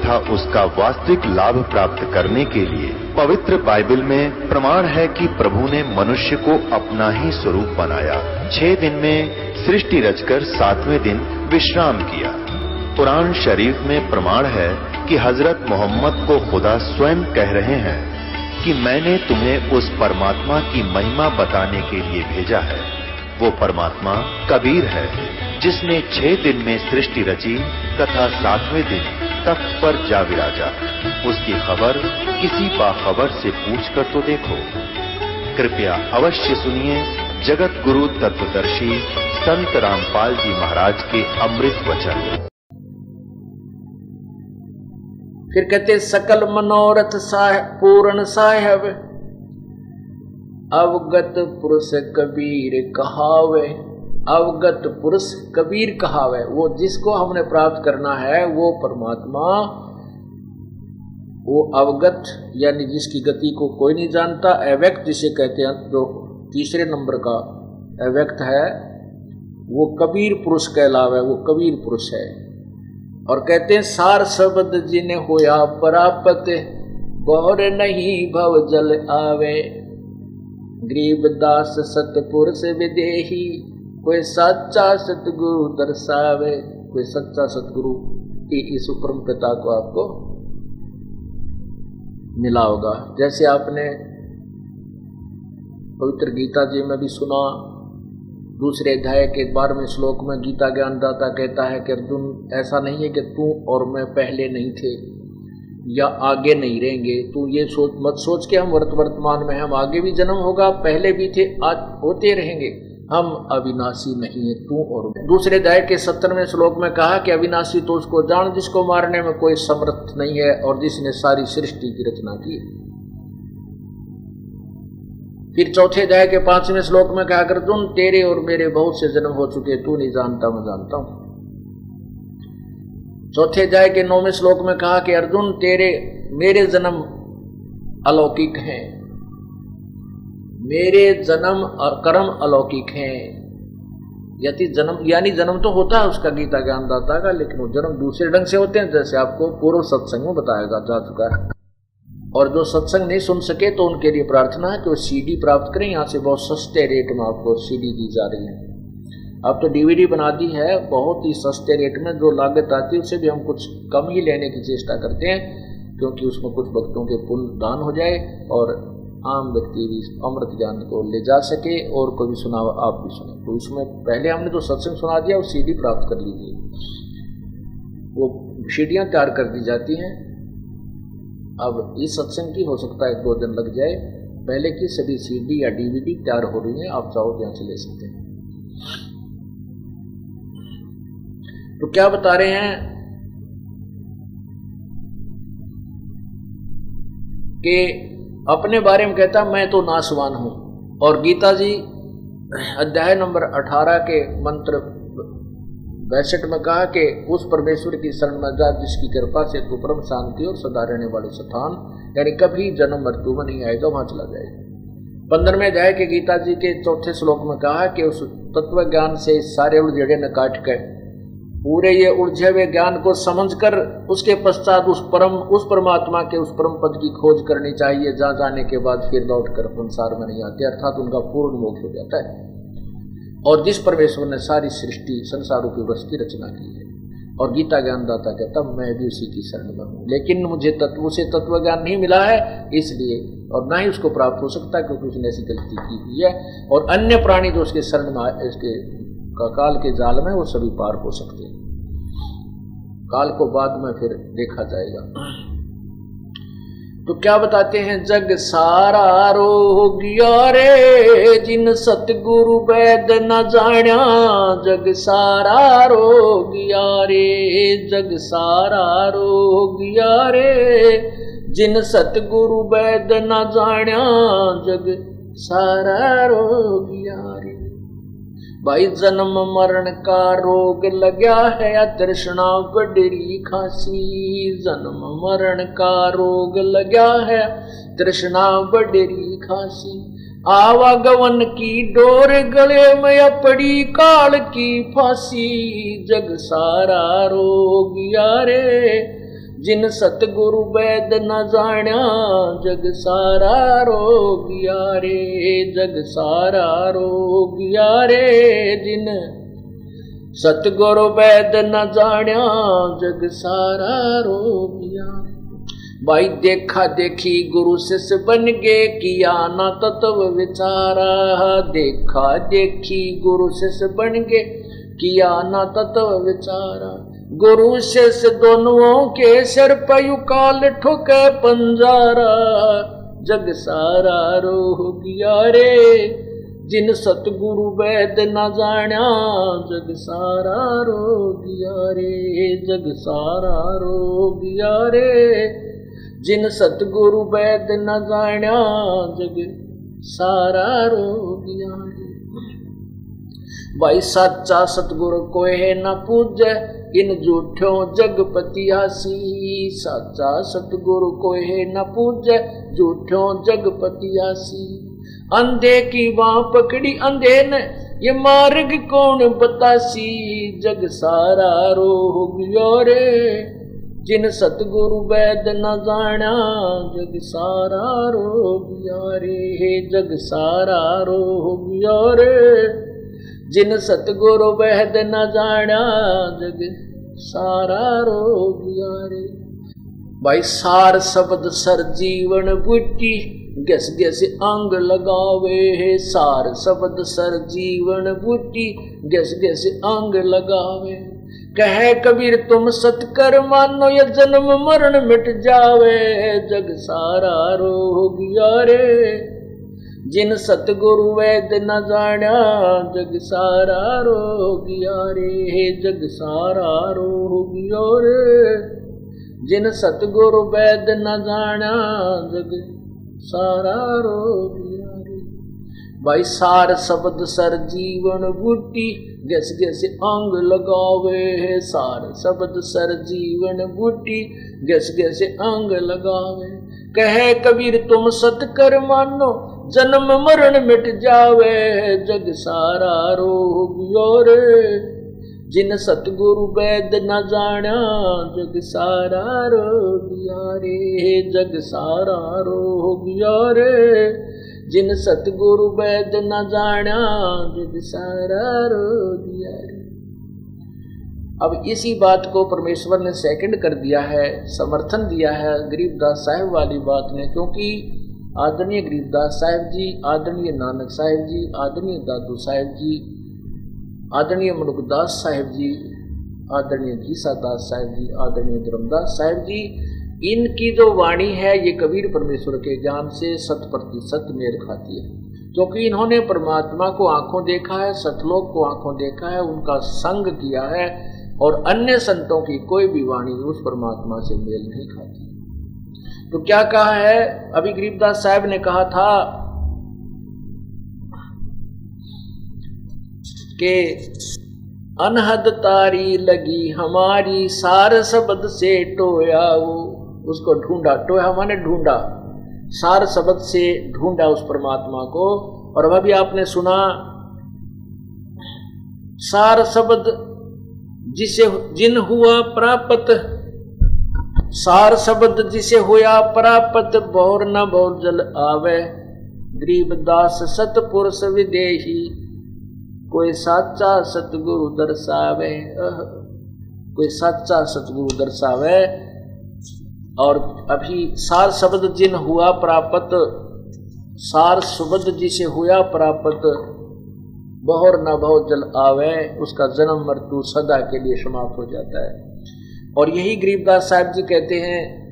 तथा उसका वास्तविक लाभ प्राप्त करने के लिए पवित्र बाइबल में प्रमाण है कि प्रभु ने मनुष्य को अपना ही स्वरूप बनाया। 6 दिन में सृष्टि रचकर 7वें दिन विश्राम किया। कुरान शरीफ में प्रमाण है कि हजरत मोहम्मद को खुदा स्वयं कह रहे हैं कि मैंने तुम्हें उस परमात्मा की महिमा बताने के लिए भेजा है। वो परमात्मा कबीर है जिसने 6 दिन में सृष्टि रची तथा 7वें दिन तख्त पर जा विराजा। उसकी खबर किसी बाखबर से पूछ कर तो देखो। कृपया अवश्य सुनिए जगत गुरु तत्वदर्शी संत रामपाल जी महाराज के अमृत वचन। फिर कहते सकल मनोरथ पूर्ण साहेब अवगत पुरुष कबीर कहावे। अवगत पुरुष कबीर कहावे, वो जिसको हमने प्राप्त करना है वो परमात्मा, वो अवगत यानी जिसकी गति को कोई नहीं जानता, अव्यक्त जिसे कहते हैं, जो तीसरे नंबर का अव्यक्त है, वो कबीर पुरुष कहलावे, वो कबीर पुरुष है। और कहते हैं सार शब्द जिन्हें होया प्राप्त गौर नहीं भव जल आवे। गरीबदास सतपुरुष विदेही कोई सच्चा सतगुरु दर्शावे। कोई सच्चा सतगुरु की इस परम पिता को आपको मिला होगा। जैसे आपने पवित्र गीता जी में भी सुना, दूसरे अध्याय के 12वें श्लोक में गीता ज्ञानदाता कहता है कि अर्जुन ऐसा नहीं है कि तू और मैं पहले नहीं थे या आगे नहीं रहेंगे। तू ये मत सोच के हम वर्तमान में हम आगे भी जन्म होगा, पहले भी थे, आज होते रहेंगे। हम अविनाशी नहीं है तू और मैं। दूसरे अध्याय के 17वें श्लोक में कहा कि अविनाशी तो उसको जान जिसको मारने में कोई समर्थ नहीं है और जिसने सारी सृष्टि की रचना की। फिर चौथे अध्याय के 5वें श्लोक में कहा अर्जुन तेरे और मेरे बहुत से जन्म हो चुके, तू नहीं जानता मैं जानता हूं। चौथे अध्याय के 9वें श्लोक में कहा कि अर्जुन तेरे मेरे जन्म अलौकिक हैं, मेरे जन्म और कर्म अलौकिक हैं। यदि जन्म यानी जन्म तो होता है उसका गीता ज्ञानदाता का, लेकिन वो जन्म दूसरे ढंग से होते हैं, जैसे आपको पूर्व सत्संग में बताया जा चुका है। और जो सत्संग नहीं सुन सके तो उनके लिए प्रार्थना है कि वो सीडी प्राप्त करें। यहाँ से बहुत सस्ते रेट में आपको सीडी दी जा रही है। अब तो डीवीडी बना दी है बहुत ही सस्ते रेट में, जो लागत आती है उससे भी हम कुछ कम ही लेने की चेष्टा करते हैं, क्योंकि उसमें कुछ भक्तों के पुण्य दान हो जाए और आम व्यक्ति भी अमृत ज्ञान को ले जा सके और कोई भी सुना आप भी सुने। तो इसमें पहले हमने जो सत्संग सुना दिया वो सीडी प्राप्त कर लीजिए, वो सीडियाँ तैयार कर दी जाती हैं। अब इस सत्संग की हो सकता है 1-2 दिन लग जाए, पहले की सभी सीडी या डीवीडी तैयार हो रही है, आप चाहो यहाँ से ले सकते हैं। तो क्या बता रहे हैं कि अपने बारे में कहता मैं तो नाशवान हूं। और गीता जी अध्याय नंबर 18 के मंत्र 62 में कहा कि उस परमेश्वर की शरण में जा जिसकी कृपा से तू परम शांति और सदा रहने वाले स्थान, यानी कभी जन्म मृत्यु में नहीं आएगा, वहां चला जाएगा। 15वें अध्याय के गीता जी के 4थे श्लोक में कहा कि उस तत्व ज्ञान से सारे उलझे न काट के पूरे ये उलझे हुए ज्ञान को समझकर उसके पश्चात उस परमात्मा के उस परम पद की खोज करनी चाहिए, जहाँ जाने के बाद फिर लौट कर संसार में नहीं आते, अर्थात उनका पूर्ण मोक्ष हो जाता है। और जिस परमेश्वर ने सारी सृष्टि संसारों की वस्तु की रचना की है। और गीता ज्ञानदाता कहता मैं भी उसी की शरण में हूँ, लेकिन मुझे उसे तत्व ज्ञान नहीं मिला है इसलिए, और ना ही उसको प्राप्त हो सकता क्योंकि उसने ऐसी गलती की हुई है। और अन्य प्राणी जो उसके शरण में इसके काल के जाल में वो सभी पार हो सकते हैं। काल को बाद में फिर देखा जाएगा। तो क्या बताते हैं, जग सारा रोगिया रे जिन सतगुरु वैद न जाण्या। जग सारा रोगिया रे, जग सारा रोगिया रे जिन सतगुरु वैद न जाण्या। जग सारा रोगिया रे। भाई जन्म मरण का रोग लग्या है या तृष्णा बडरी खासी। जन्म मरण का रोग लग्या है तृष्णा बडरी खासी। आवागवन की डोर गले में अपड़ी काल की फांसी। जग सारा रोग यारे जिन सतगुरु वैद न जाण्या जग सारा रोगिया रे, जग सारा रोगिया रे। जिन सतगुरु वैद न जाण्या जग सारा रोगिया। भाई देखा देखी गुरु शिष्य बन गए, किया ना तत्व विचारा। देखा देखी गुरु शिष्य बन गए, किया ना तत्व विचारा। गुरु शिष्य दोनों के सिर पयु काल ठोके पंजारा, जग सारा रोगिया रे। जिन सतगुरु वैद न जाण्या जग सारा रोगिया रे, जग सारा रोगिया रे। जिन सतगुरु वैद न जाण्या जग सारा रोगिया रे। भाई सच्चा सतगुरु कोई है न पूजे, इन झूठों जगपति आसी। सच्चा सतगुरु कोई है न पूजे, झूठों जगपति आसी। अंधे की बाँ पकड़ी अंधे ने, ये मार्ग कौन बतासी। जग सारा रोगिया रे। जिन सतगुरु वैद न जाण्या जग सारा रोगिया रे, जग सारा रोगिया रे। जिन सतगुरु वैद न जाण्या जग सारा रोगिया रे। भाई सार शब्द सर जीवन बूटी, गस गस अंग लगावे है। सार शब्द सर जीवन बूटी, गस गस अंग लगावे। कहे कबीर तुम सतकर मानो, ये जन्म मरण मिट जावे। जग सारा रोगिया रे। जिन सतगुरु वैद न जाण्या जग सारा रोगिया रे, जग सारा रोगिया रे। जिन सतगुरु वैद न जाण्या जग सारा रोगिया रे। भाई सार शब्द सर जीवन बूटी, गस गस अंग लगावे है। सार शब्द सर जीवन बूटी, गस गस अंग लगावे। कहे कबीर तुम सतकर मानो, जन्म मरण मिट जावे। जग सारा रोगिया रे। जिन सतगुरु वैद न जाण्या जग सारा रोगिया रे, जग सारा रोगिया रे। जिन सतगुरु वैद न जाण्या जग सारा रोगिया रे। अब इसी बात को परमेश्वर ने सेकंड कर दिया है, समर्थन दिया है गरीबदास साहिब वाली बात ने। क्योंकि आदरणीय गरीबदास साहिब जी, आदरणीय नानक साहिब जी, आदरणीय दादू साहिब जी, आदरणीय मनुकदास साहिब जी, आदरणीय घीसादास साहिब जी, आदरणीय धर्मदास साहिब जी, इनकी जो वाणी है ये कबीर परमेश्वर के ज्ञान से 100% मेल खाती है। क्योंकि इन्होंने परमात्मा को आंखों देखा है, सतलोक को आंखों देखा है, उनका संग किया है, और अन्य संतों की कोई भी वाणी उस परमात्मा से मेल नहीं खाती। तो क्या कहा है, अभी गरीबदास साहब ने कहा था कि अनहद तारी लगी हमारी, सार शब्द से टोया। वो उसको ढूंढा, टोया माने ढूंढा, सार शब्द से ढूंढा उस परमात्मा को। और अभी आपने सुना सार शब्द जिसे जिन हुआ प्राप्त, सार शब्द जिसे हुआ प्राप्त, बहुर न बहुर जल आवे। गरीबदास सतपुरुष विदेही, कोई साचा सतगुरु दर्शावे। कोई साचा सतगुरु दर्शावे। और अभी सार शब्द जिन हुआ प्राप्त, सार शब्द जिसे हुआ प्राप्त, बहुर न बहु जल आवे। उसका जन्म मृत्यु सदा के लिए समाप्त हो जाता है। और यही गरीबदास साहब जी कहते हैं,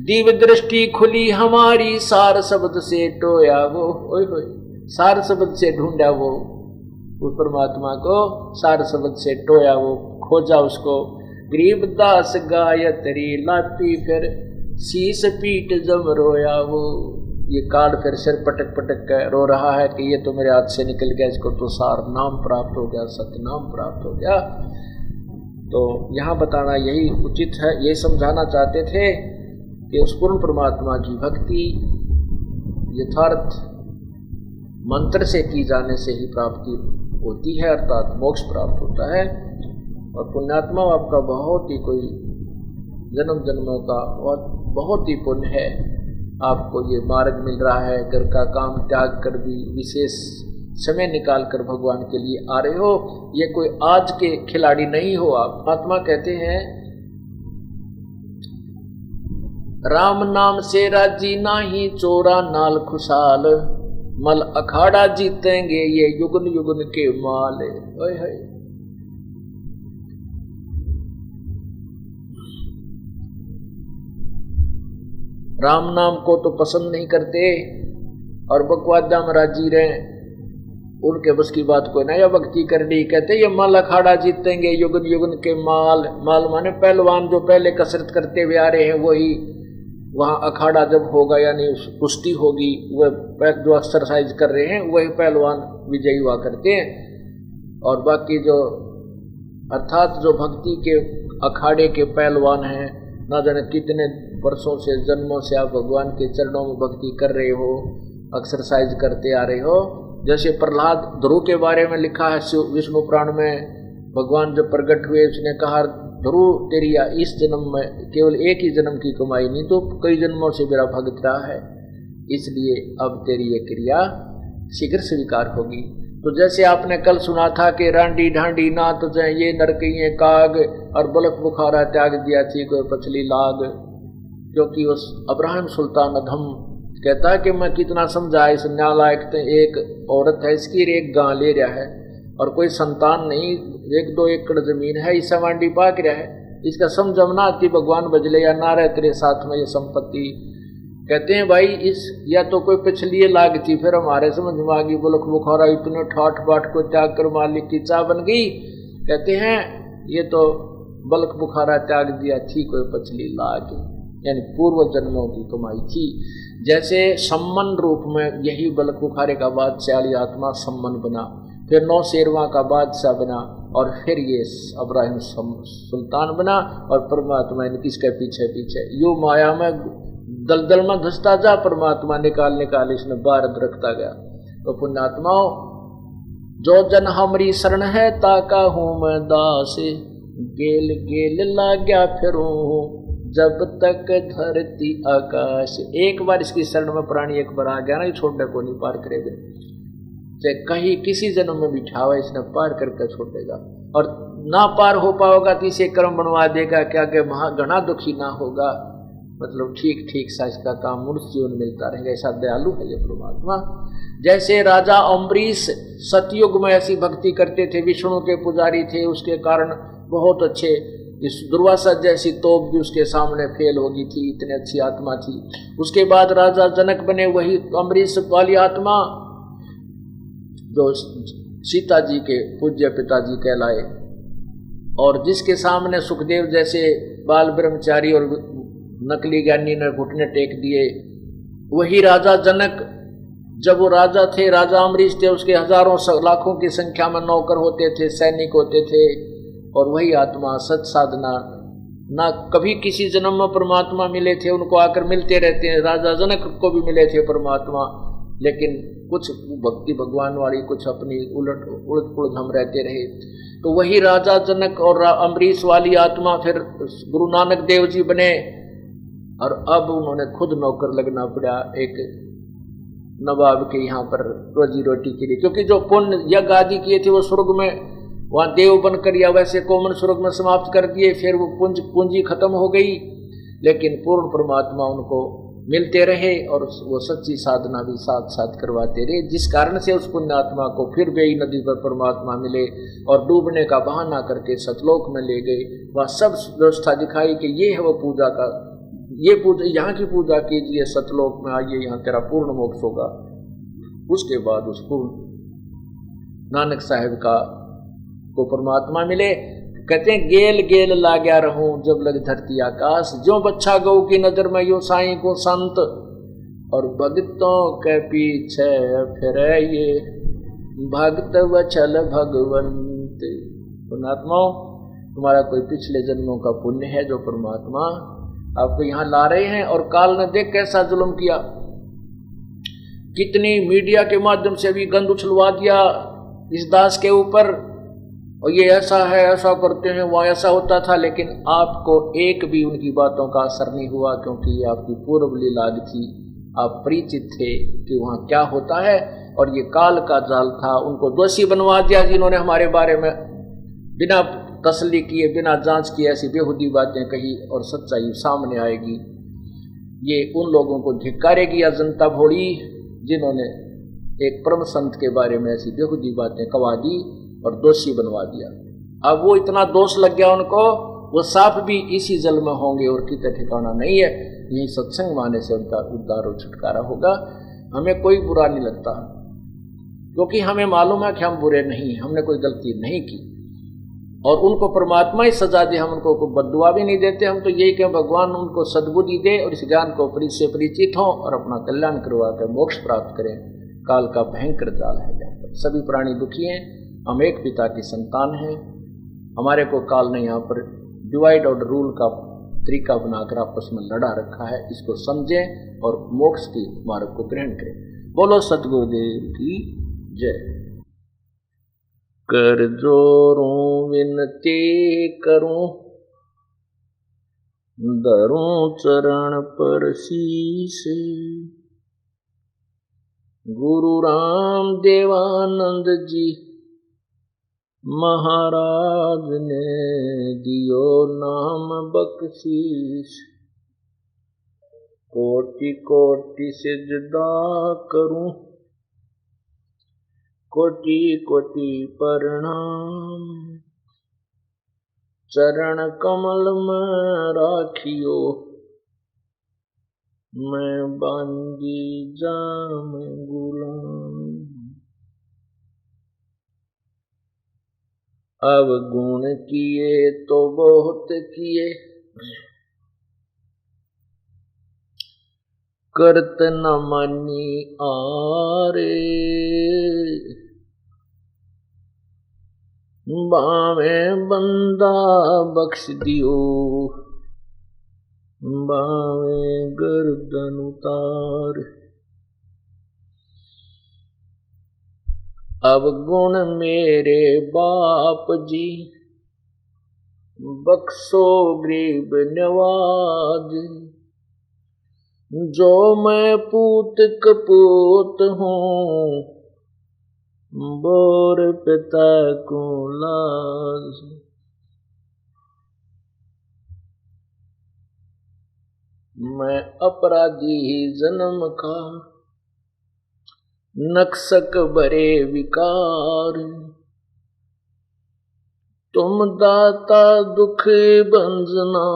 दीव दृष्टि खुली हमारी, सार शब्द से टोया वो। ओए होए, सार शब्द से ढूंढा वो उस परमात्मा को, सार शब्द से टोया वो, खोजा उसको। गरीबदास गायत्री लापी, फिर शीस पीट जम रोया वो। ये काल फिर सिर पटक पटक कर रो रहा है कि ये तो मेरे हाथ से निकल गया, इसको तो सार नाम प्राप्त हो गया, सतनाम प्राप्त हो गया। तो यहाँ बताना यही उचित है, ये समझाना चाहते थे कि उस पूर्ण परमात्मा की भक्ति यथार्थ मंत्र से की जाने से ही प्राप्ति होती है, अर्थात मोक्ष प्राप्त होता है। और पुण्यात्मा आपका बहुत ही कोई जन्म जन्मों का बहुत ही पुण्य है। आपको ये मार्ग मिल रहा है, घर का काम त्याग कर भी विशेष समय निकाल कर भगवान के लिए आ रहे हो। ये कोई आज के खिलाड़ी नहीं हो आप। महात्मा कहते हैं राम नाम से राजी नाही चोरा नाल खुशाल, मल अखाड़ा जीतेंगे ये युगन युगन के माल। ओए होए, राम नाम को तो पसंद नहीं करते और बकवादा में राजी रहे, उनके बस की बात कोई नया भक्ति कर ली। कहते ये मल अखाड़ा जीतेंगे युगन युगन के माल। माल माने पहलवान जो पहले कसरत करते हुए आ रहे हैं, वही वहाँ अखाड़ा जब होगा यानी कुश्ती होगी, वह जो एक्सरसाइज कर रहे हैं वही पहलवान विजयी हुआ करते हैं। और बाकी जो अर्थात जो भक्ति के अखाड़े के पहलवान हैं, ना जाने कितने वर्षों से जन्मों से आप भगवान के चरणों में भक्ति कर रहे हो, एक्सरसाइज करते आ रहे हो। जैसे प्रहलाद ध्रुव के बारे में लिखा है विष्णु पुराण में, भगवान जब प्रकट हुए उसने कहा ध्रुव तेरी इस जन्म में केवल एक ही जन्म की कमाई नहीं तो कई जन्मों से मेरा भक्त रहा है, इसलिए अब तेरी ये क्रिया शीघ्र स्वीकार होगी। तो जैसे आपने कल सुना था कि रांडी ढांडी ना तो ये नरकइये काग और बलक बुखारा त्याग दिया थी कोई पछली लाग। क्योंकि उस अब्राहम सुल्तान अधम कहता है कि मैं कितना समझा इस नालायक, एक औरत है इसकी एक गां ले रहा है और कोई संतान नहीं, 1-2 एकड़ जमीन है, इस वांडी पाक रहा है, इसका समझम ना आती भगवान बजले या ना रहे तेरे साथ में ये संपत्ति। कहते हैं भाई इस या तो कोई पिछली लाग थी, फिर हमारे समझ में आ गई बुलक बुखारा इतने ठाठ बाट को त्याग कर मालिक की चाह बन गई। कहते हैं ये तो बलक बुखारा त्याग दिया थी कोई पिछली लाग, यानी पूर्व जन्मों की कमाई थी। जैसे सम्मन रूप में यही बलक बुखारे का बादशाह आत्मा सम्मन बना, फिर 9 शेरवा का बादशाह बना और फिर ये अब्राहिम सुल्तान बना और परमात्मा ने किसके पीछे पीछे यू माया में दलदल में धसता जा, परमात्मा निकाल निकाल इसने बाहर रखता गया। तो पुण्यात्माओं जो जन हमारी शरण है ताका हूँ मैं दास, गेल गेल लाग्या फिरूं जब तक धरती आकाश। एक बार इसकी शरण में प्राणी एक बार आ गया ना, ये छोड़ने को नहीं पार करेगा, चाहे कहीं किसी जन्म में बिठा हुआ इसने पार करके छोड़ेगा। और ना पार हो पाओगा तो इसे कर्म बनवा देगा क्या कि घना दुखी ना होगा, मतलब ठीक ठीक सा इसका काम मूर्त जीवन मिलता रहेगा। ऐसा दयालु है ये परमात्मा। जैसे राजा अम्बरीश सतयुग में ऐसी भक्ति करते थे, विष्णु के पुजारी थे, उसके कारण बहुत अच्छे, इस दुर्वासा जैसी तोप भी उसके सामने फेल हो गई थी, इतनी अच्छी आत्मा थी। उसके बाद राजा जनक बने, वही अम्बरीश वाली आत्मा जो सीता जी के पूज्य पिताजी कहलाए, और जिसके सामने सुखदेव जैसे बाल ब्रह्मचारी और नकली ज्ञानी ने घुटने टेक दिए, वही राजा जनक जब वो राजा थे, राजा अम्बरीश थे, उसके हजारों लाखों की संख्या में नौकर होते थे, सैनिक होते थे, और वही आत्मा सत साधना ना कभी किसी जन्म में परमात्मा मिले थे, उनको आकर मिलते रहते हैं। राजा जनक को भी मिले थे परमात्मा, लेकिन कुछ भक्ति भगवान वाली, कुछ अपनी उलट पुलट हम रहते रहे। तो वही राजा जनक और अम्बरीश वाली आत्मा फिर गुरु नानक देव जी बने, और अब उन्होंने खुद नौकर लगना पड़ा एक नवाब के यहाँ पर रोजी रोटी के लिए, क्योंकि जो पुण्य यज्ञ आदि किए थे वो स्वर्ग में वहाँ देव बनकर या वैसे कोमन स्वर्ग में समाप्त कर दिए, फिर वो पूंजी खत्म हो गई, लेकिन पूर्ण परमात्मा उनको मिलते रहे और वो सच्ची साधना भी साथ साथ करवाते रहे, जिस कारण से उस पुण्यात्मा को फिर बेई नदी पर परमात्मा मिले और डूबने का बहाना करके सतलोक में ले गए। वह सब व्यवस्था दिखाई कि ये है वो पूजा का, ये पूजा यहाँ की पूजा कीजिए, सतलोक में आइए, यहाँ तेरा पूर्ण मोक्ष होगा। उसके बाद उस पूर्ण नानक साहिब का को परमात्मा मिले। कहते हैं गेल गेल लाग्या रहूं जब लग धरती आकाश, जो बच्चा गौ की नजर में यो साईं को संत, और भक्तों के पीछे फिर ये भक्त वचल भगवंत। पुण्यात्माओं तुम्हारा कोई पिछले जन्मों का पुण्य है जो परमात्मा आपको यहाँ ला रहे हैं, और काल ने देख कैसा जुल्म किया, कितनी मीडिया के माध्यम से भी गंद उछलवा दिया इस दास के ऊपर, और ये ऐसा है, ऐसा करते हैं, वह ऐसा होता था, लेकिन आपको एक भी उनकी बातों का असर नहीं हुआ, क्योंकि ये आपकी पूर्व लीला थी। आप परिचित थे कि वहाँ क्या होता है, और ये काल का जाल था। उनको दोषी बनवा दिया जिन्होंने हमारे बारे में बिना तसल्ली किए, बिना जांच किए ऐसी बेहुदी बातें कही, और सच्चाई सामने आएगी। ये उन लोगों को धिक्कारेगी या जनता भोड़ी जिन्होंने एक परम संत के बारे में ऐसी बेहुदी बातें कवा दी और दोषी बनवा दिया। अब वो इतना दोष लग गया उनको, वो साफ भी इसी जल में होंगे और कितना ठिकाना नहीं है। यही सत्संग माने से उनका उद्धार और छुटकारा होगा। हमें कोई बुरा नहीं लगता, क्योंकि हमें मालूम है कि हम बुरे नहीं, हमने कोई गलती नहीं की, और उनको परमात्मा ही सजा दे, हम उनको कोई बद्दुआ भी नहीं देते। हम तो यही कि भगवान उनको सद्बुद्धि दे और इस ज्ञान को से परिचित हों और अपना कल्याण करवा कर मोक्ष प्राप्त करें। काल का भयंकर जाल है यहाँ पर, सभी प्राणी दुखी हैं। हम एक पिता की संतान हैं। हमारे को काल ने यहाँ पर डिवाइड और रूल का तरीका बनाकर आपस में लड़ा रखा है। इसको समझें और मोक्ष की मार्ग को ग्रहण करें। बोलो सतगुरुदेव की जय। कर जोरूं विनती करूं, धरूं चरण पर शीश। गुरु राम देवानंद जी महाराज ने दियो नाम बख्शीश। कोटि कोटि सिजदा करूं, कोटि कोटि प्रणाम। चरण कमल में राखियो, मैं बांगी जाम गुलाम। अब गुण किए तो बहुत किए, करत न मानी आरे। बावे बंदा बख्श दियो, बावे गर्दन उतार। अब गुण मेरे बाप जी, बख्शो गरीब नवाज। जो मैं पूत कपूत हूँ, बोर पिता को लाज। मैं अपराधी जन्म का, नक्सक भरे विकार। तुम दाता दुख भंजना,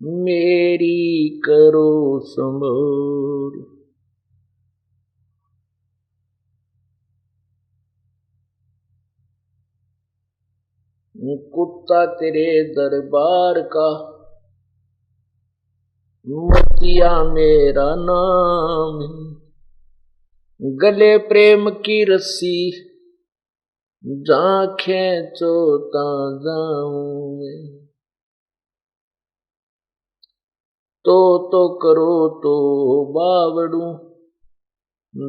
मेरी करो संभोर। कुत्ता तेरे दरबार का, मतिया मेरा नाम। गले प्रेम की रस्सी, जहाँ खेचो ता जाऊं मैं। तो करो तो बावड़ू,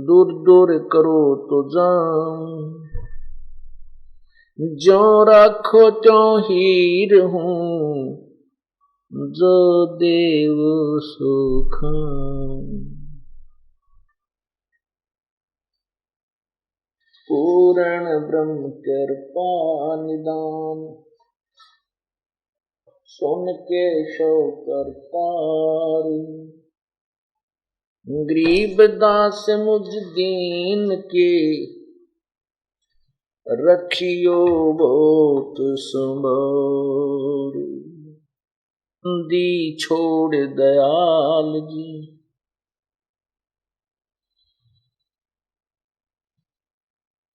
दूर दूर करो तो जाऊं। जो राखो त्यों हीर हूँ, जो देव सो खाऊं। पूर्ण ब्रह्म कृपा निदान, सुन के शो करतार। गरीब दास मुझ दीन के, रखियो बहुत संभार। दी छोड़ दयाल जी,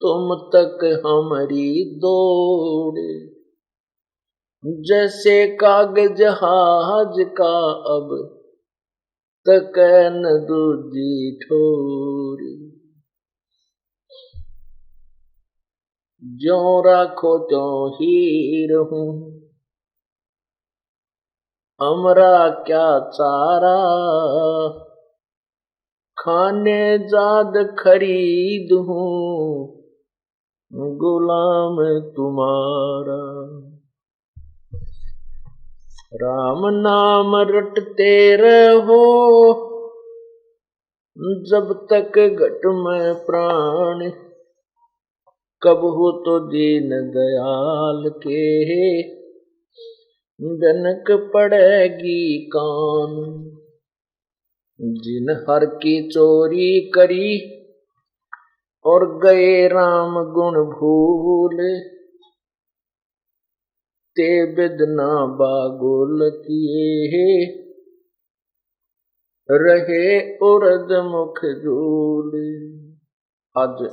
तुम तक हमारी दौड़। जैसे कागज जहाज का, अब तक न दूजी ठोर। जो राखो त्यों हीर हूँ, हमरा क्या चारा। खाने जाद खरीद हूँ, गुलाम तुम्हारा। राम नाम रटते रहो जब तक घट में प्राण, कब हो तो दीन दयाल के जनक पड़ेगी कान। जिन हर की चोरी करी और गए राम गुण भूल, ते बिदना बागुल किए रहे उर्द मुख झूल। आज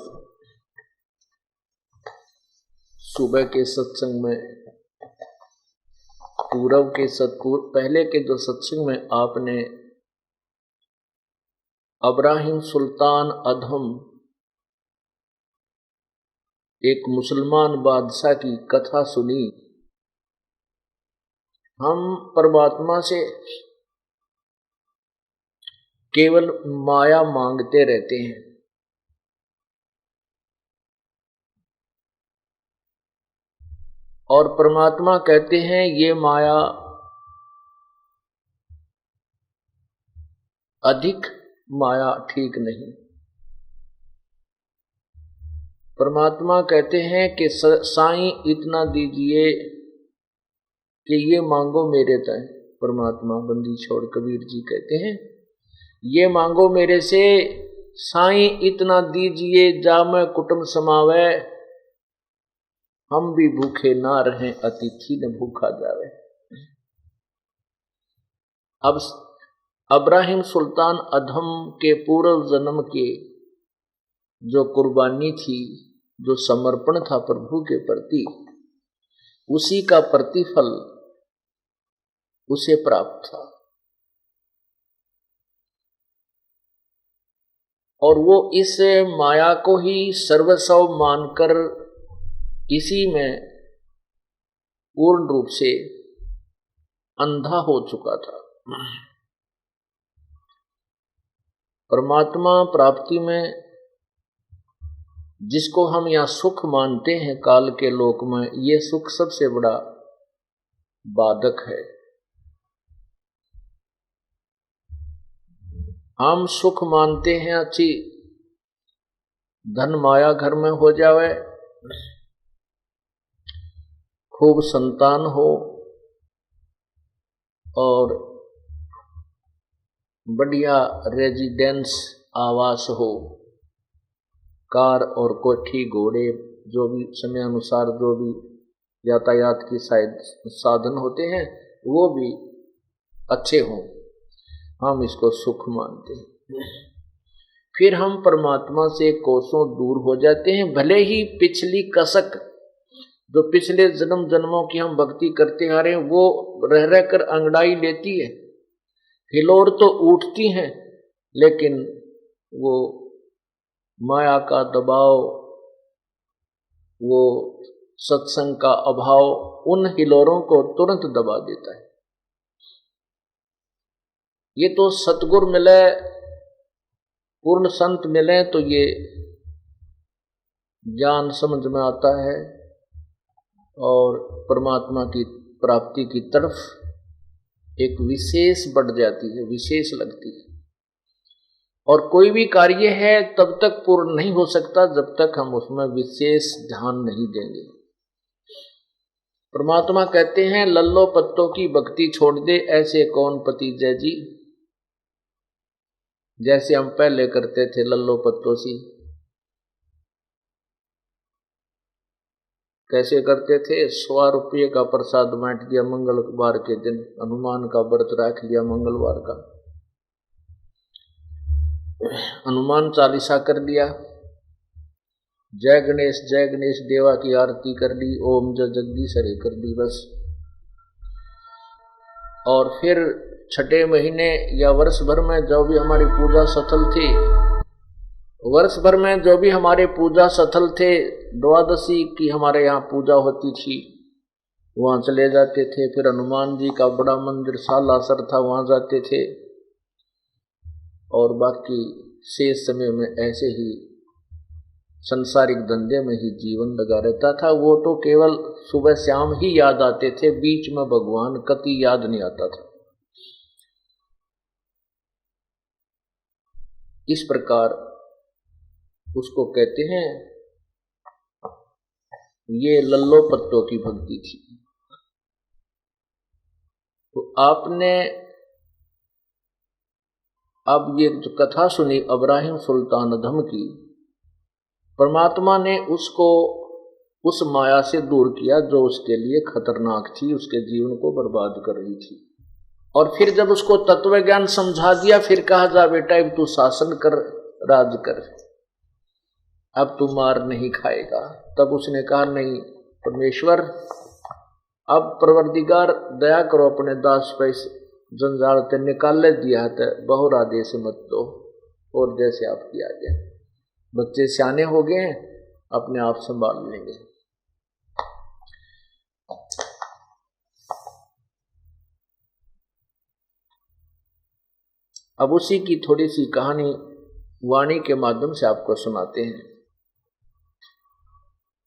सुबह के सत्संग में, पूर्व के पहले के जो सत्संग में आपने इब्राहिम सुल्तान अधम, एक मुसलमान बादशाह की कथा सुनी। हम परमात्मा से केवल माया मांगते रहते हैं, और परमात्मा कहते हैं ये माया अधिक माया ठीक नहीं। परमात्मा कहते हैं कि साईं इतना दीजिए कि ये मांगो मेरे तय। परमात्मा बंदी छोड़ कबीर जी कहते हैं ये मांगो मेरे से, साईं इतना दीजिए जामे कुटुंब समावे, हम भी भूखे ना रहें अतिथि न भूखा जावे। अब इब्राहिम सुल्तान अधम के पूर्व जन्म के जो कुर्बानी थी, जो समर्पण था प्रभु के प्रति, उसी का प्रतिफल उसे प्राप्त था। और वो इस माया को ही सर्वस्व मानकर इसी में पूर्ण रूप से अंधा हो चुका था। परमात्मा प्राप्ति में जिसको हम यहाँ सुख मानते हैं काल के लोक में, ये सुख सबसे बड़ा बाधक है। हम सुख मानते हैं अच्छी धन माया घर में हो जावे, खूब संतान हो और बढ़िया रेजिडेंस आवास हो, कार और कोठी घोड़े जो भी समय अनुसार जो भी यातायात की साधन होते हैं वो भी अच्छे हों, हम इसको सुख मानते हैं। फिर हम परमात्मा से कोसों दूर हो जाते हैं। भले ही पिछली कसक जो पिछले जन्म जन्मों की हम भक्ति करते आ रहे हैं वो रह रह कर अंगड़ाई लेती है, हिलोर तो उठती हैं, लेकिन वो माया का दबाव, वो सत्संग का अभाव उन हिलोरों को तुरंत दबा देता है। ये तो सतगुर मिले, पूर्ण संत मिले तो ये ज्ञान समझ में आता है और परमात्मा की प्राप्ति की तरफ एक विशेष बढ़ जाती है, विशेष लगती है। और कोई भी कार्य है तब तक पूर्ण नहीं हो सकता जब तक हम उसमें विशेष ध्यान नहीं देंगे। परमात्मा कहते हैं लल्लो पत्तों की भक्ति छोड़ दे ऐसे कौन पति जय जी। जैसे हम पहले करते थे लल्लो पत्तों सी, कैसे करते थे, 100 रुपये का प्रसाद बांट दिया मंगलवार के दिन, हनुमान का व्रत रख लिया मंगलवार का, हनुमान चालीसा कर लिया, जय गणेश देवा की आरती कर ली, ओम जय जगदीश हरे कर ली बस। और फिर छठे महीने या वर्ष भर में जो भी हमारी पूजा सफल थी, वर्ष भर में जो भी हमारे पूजा सफल थे, द्वादशी की हमारे यहाँ पूजा होती थी, वहाँ चले जाते थे। फिर हनुमान जी का बड़ा मंदिर सालासर था, वहाँ जाते थे। और बाकी शेष समय में ऐसे ही संसारिक धंधे में ही जीवन लगा रहता था। वो तो केवल सुबह शाम ही याद आते थे, बीच में भगवान कति याद नहीं आता था। इस प्रकार उसको कहते हैं, ये लल्लो पत्तों की भक्ति थी। तो आपने अब ये जो कथा सुनी इब्राहिम सुल्तान अधम की, परमात्मा ने उसको उस माया से दूर किया जो उसके लिए खतरनाक थी, उसके जीवन को बर्बाद कर रही थी। और फिर जब उसको तत्व ज्ञान समझा दिया, फिर कहा, जा बेटा अब तू शासन कर, राज कर, अब तू मार नहीं खाएगा। तब उसने कहा, नहीं परमेश्वर, अब परवरदिगार दया करो, अपने दास पे जंजाल ते निकाले दिया है, बहुरा देश मत दो, और जैसे आप किया गया। बच्चे सियाने हो गए हैं, अपने आप संभाल लेंगे। अब उसी की थोड़ी सी कहानी वाणी के माध्यम से आपको सुनाते हैं।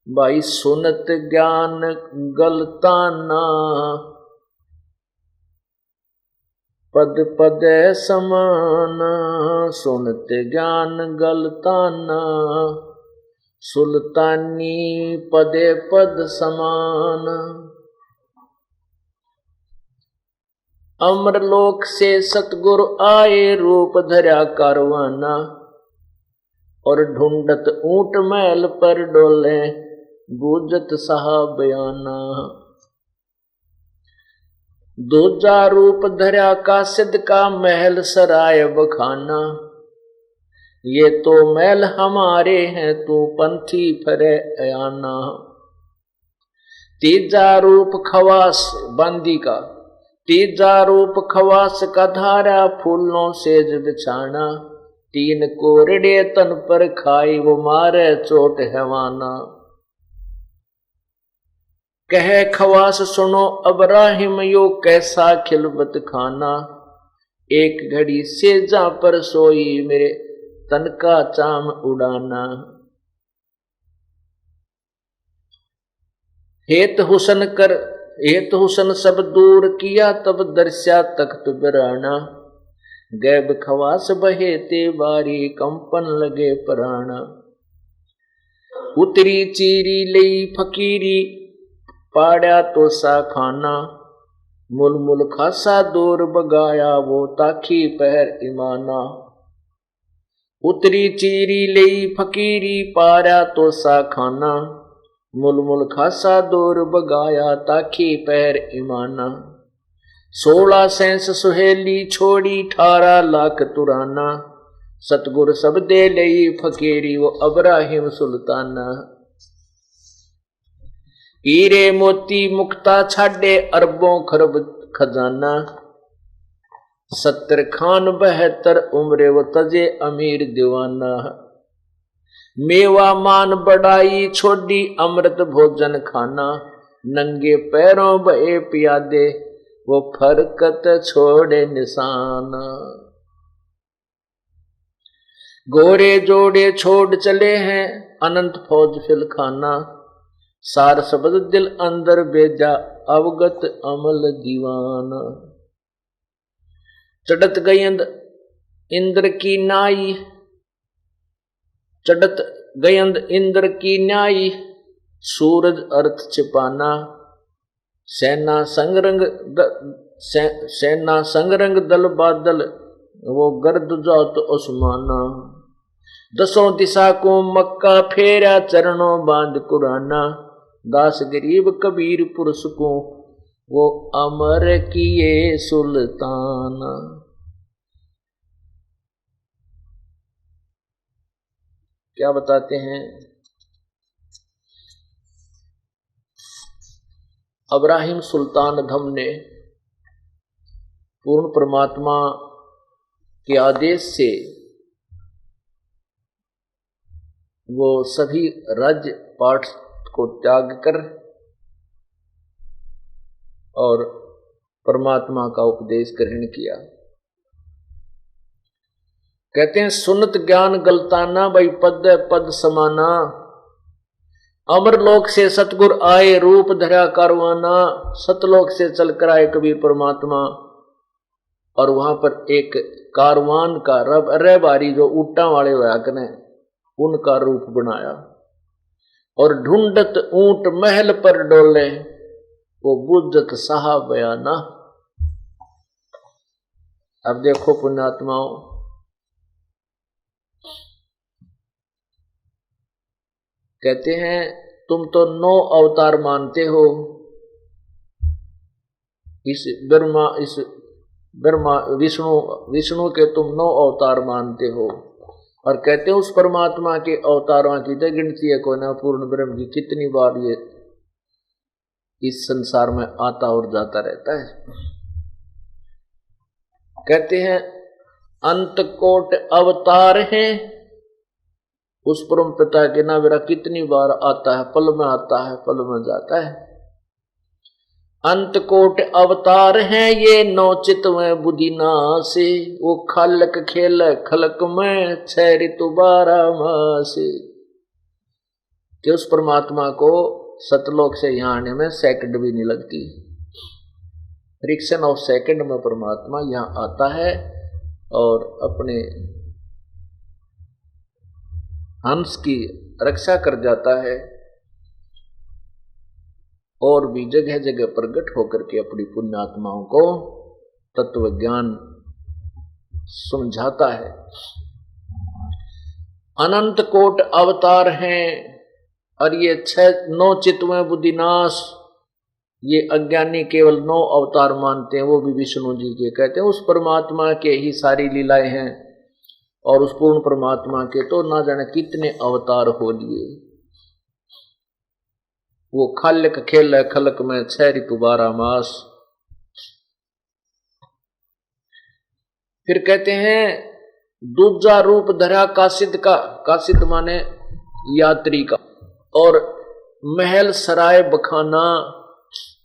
भाई सुनत ज्ञान गलताना, पद पद समान, सुनत ज्ञान गलताना, सुल्तानी पदे पद समान। अमरलोक से सतगुरु आए, रूप धरा कारवाना, और ढूंढत ऊंट महल पर डोले, बूझत सहा बयाना। दूजा रूप धरा कासिद का, महल सराय बखाना, ये तो महल हमारे हैं, तू पंथी फरे अयाना। तीजा रूप खवास बांदी का, तीजा रूप खवास का धारा, फूलों सेज बिछाना, तीन कोरड़े तन पर खाई, वो मारे चोट हैवाना। कहे खवास सुनो इब्राहिम, यो कैसा खिलबत खाना, एक घड़ी सेजा पर सोई, मेरे तन का चाम उड़ाना। हेत हुसन सब दूर किया, तब दर्शा तख्त बिराना, गैब खवास बहे ते बारी, कंपन लगे पराना। उतरी चीरी लई फकीरी, पाड़ा तो सा खाना, मुल मुल खासा दूर बगाया, वो ताखी पहर ईमाना। उतरी चीरी लई फकीरी, पाड़ा तो सा खाना, मुल मुल खासा दूर बगाया, ताखी पहर ईमाना। 16 सेंस सुहेली छोड़ी, 18 लाख तुराना, सतगुर सब दे लई फकीरी, वो इब्राहिम सुल्ताना। हीरे मोती मुक्ता छाड़े, अरबों खरब खजाना, 70 खान 72 उम्रे, वो तजे अमीर दीवाना। मेवा मान बढ़ाई छोड़ी, अमृत भोजन खाना, नंगे पैरों बहे पियादे, वो फरकत छोड़े निशाना। गोरे जोड़े छोड़ चले हैं, अनंत फौज फिल खाना, सार शब्द दिल अंदर भेजा, अवगत अमल दीवाना। चढ़त गई इंद्र की नाई, चढ़त गई इंद्र की न्याई, सूरज अर्थ छिपाना, सेना संगरंग दल बादल, वो गर्द जात उस्माना। 10 दिशा को मक्का फेरा, चरणों बांध कुराना, दास गरीब कबीर पुरुष को, वो अमर किए सुल्ताना। क्या बताते हैं? इब्राहिम सुल्तान अधम ने पूर्ण परमात्मा के आदेश से वो सभी राज्य पाठ को त्याग कर और परमात्मा का उपदेश ग्रहण किया। कहते हैं सुनत ज्ञान गलताना भाई पद पद समाना, अमरलोक से सतगुर आए रूप धरा कारवाना, सतलोक से चलकर आए कबीर परमात्मा, और वहां पर एक कारवान का रहबारी जो ऊंटा वाले हुआ कने उनका रूप बनाया, और ढूंढत ऊंट महल पर डोले वो बुद्धत साहब बयाना। अब देखो पुण्यात्माओं, कहते हैं तुम तो 9 अवतार मानते हो, इस ब्रह्मा विष्णु के तुम 9 अवतार मानते हो, और कहते हैं उस परमात्मा के अवतारों की तो गिनती है कोई ना, पूर्ण ब्रह्म की कितनी बार ये इस संसार में आता और जाता रहता है। कहते हैं अंत कोट अवतार हैं, उस परम पिता के ना मेरा कितनी बार आता है, पल में आता है पल में जाता है। अंत कोट अवतार हैं ये 9 चित में बुद्धि नासे, वो खलक खेल खलक में 6 ऋतु 12 मासे, कि उस परमात्मा को सतलोक से यहाँ आने में सेकंड भी नहीं लगती, फ्रिक्शन ऑफ सेकंड में परमात्मा यहाँ आता है और अपने हंस की रक्षा कर जाता है, और भी जगह जगह प्रकट होकर के अपनी पुण्यात्माओं को तत्व ज्ञान समझाता है। अनंत कोट अवतार हैं, और ये 9 चित्तवें बुद्धिनाश, ये अज्ञानी केवल 9 अवतार मानते हैं, वो भी विष्णु जी के। कहते हैं उस परमात्मा के ही सारी लीलाएं हैं, और उस पूर्ण परमात्मा के तो ना जाने कितने अवतार हो लिए। वो खलक खेल खलक में 6 ऋतु 12 मास। फिर कहते हैं दूजा रूप धरा कासिद का, कासिद माने यात्री का, और महल सराय बखाना,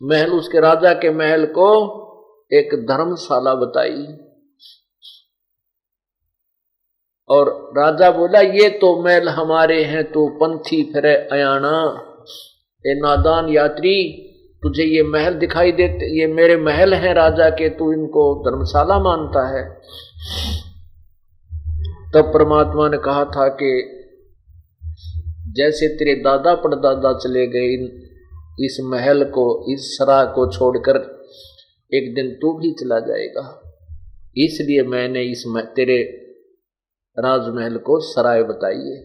महल उसके राजा के महल को एक धर्मशाला बताई, और राजा बोला ये तो महल हमारे हैं, तू पंथी फिरे अयाना, ए नादान यात्री तुझे ये महल दिखाई देते, ये मेरे महल हैं राजा के, तू इनको धर्मशाला मानता है। तब परमात्मा ने कहा था कि जैसे तेरे दादा परदादा चले गए इस महल को, इस सराय को छोड़कर, एक दिन तू भी चला जाएगा, इसलिए मैंने इस तेरे राजमहल को सराय बताई है।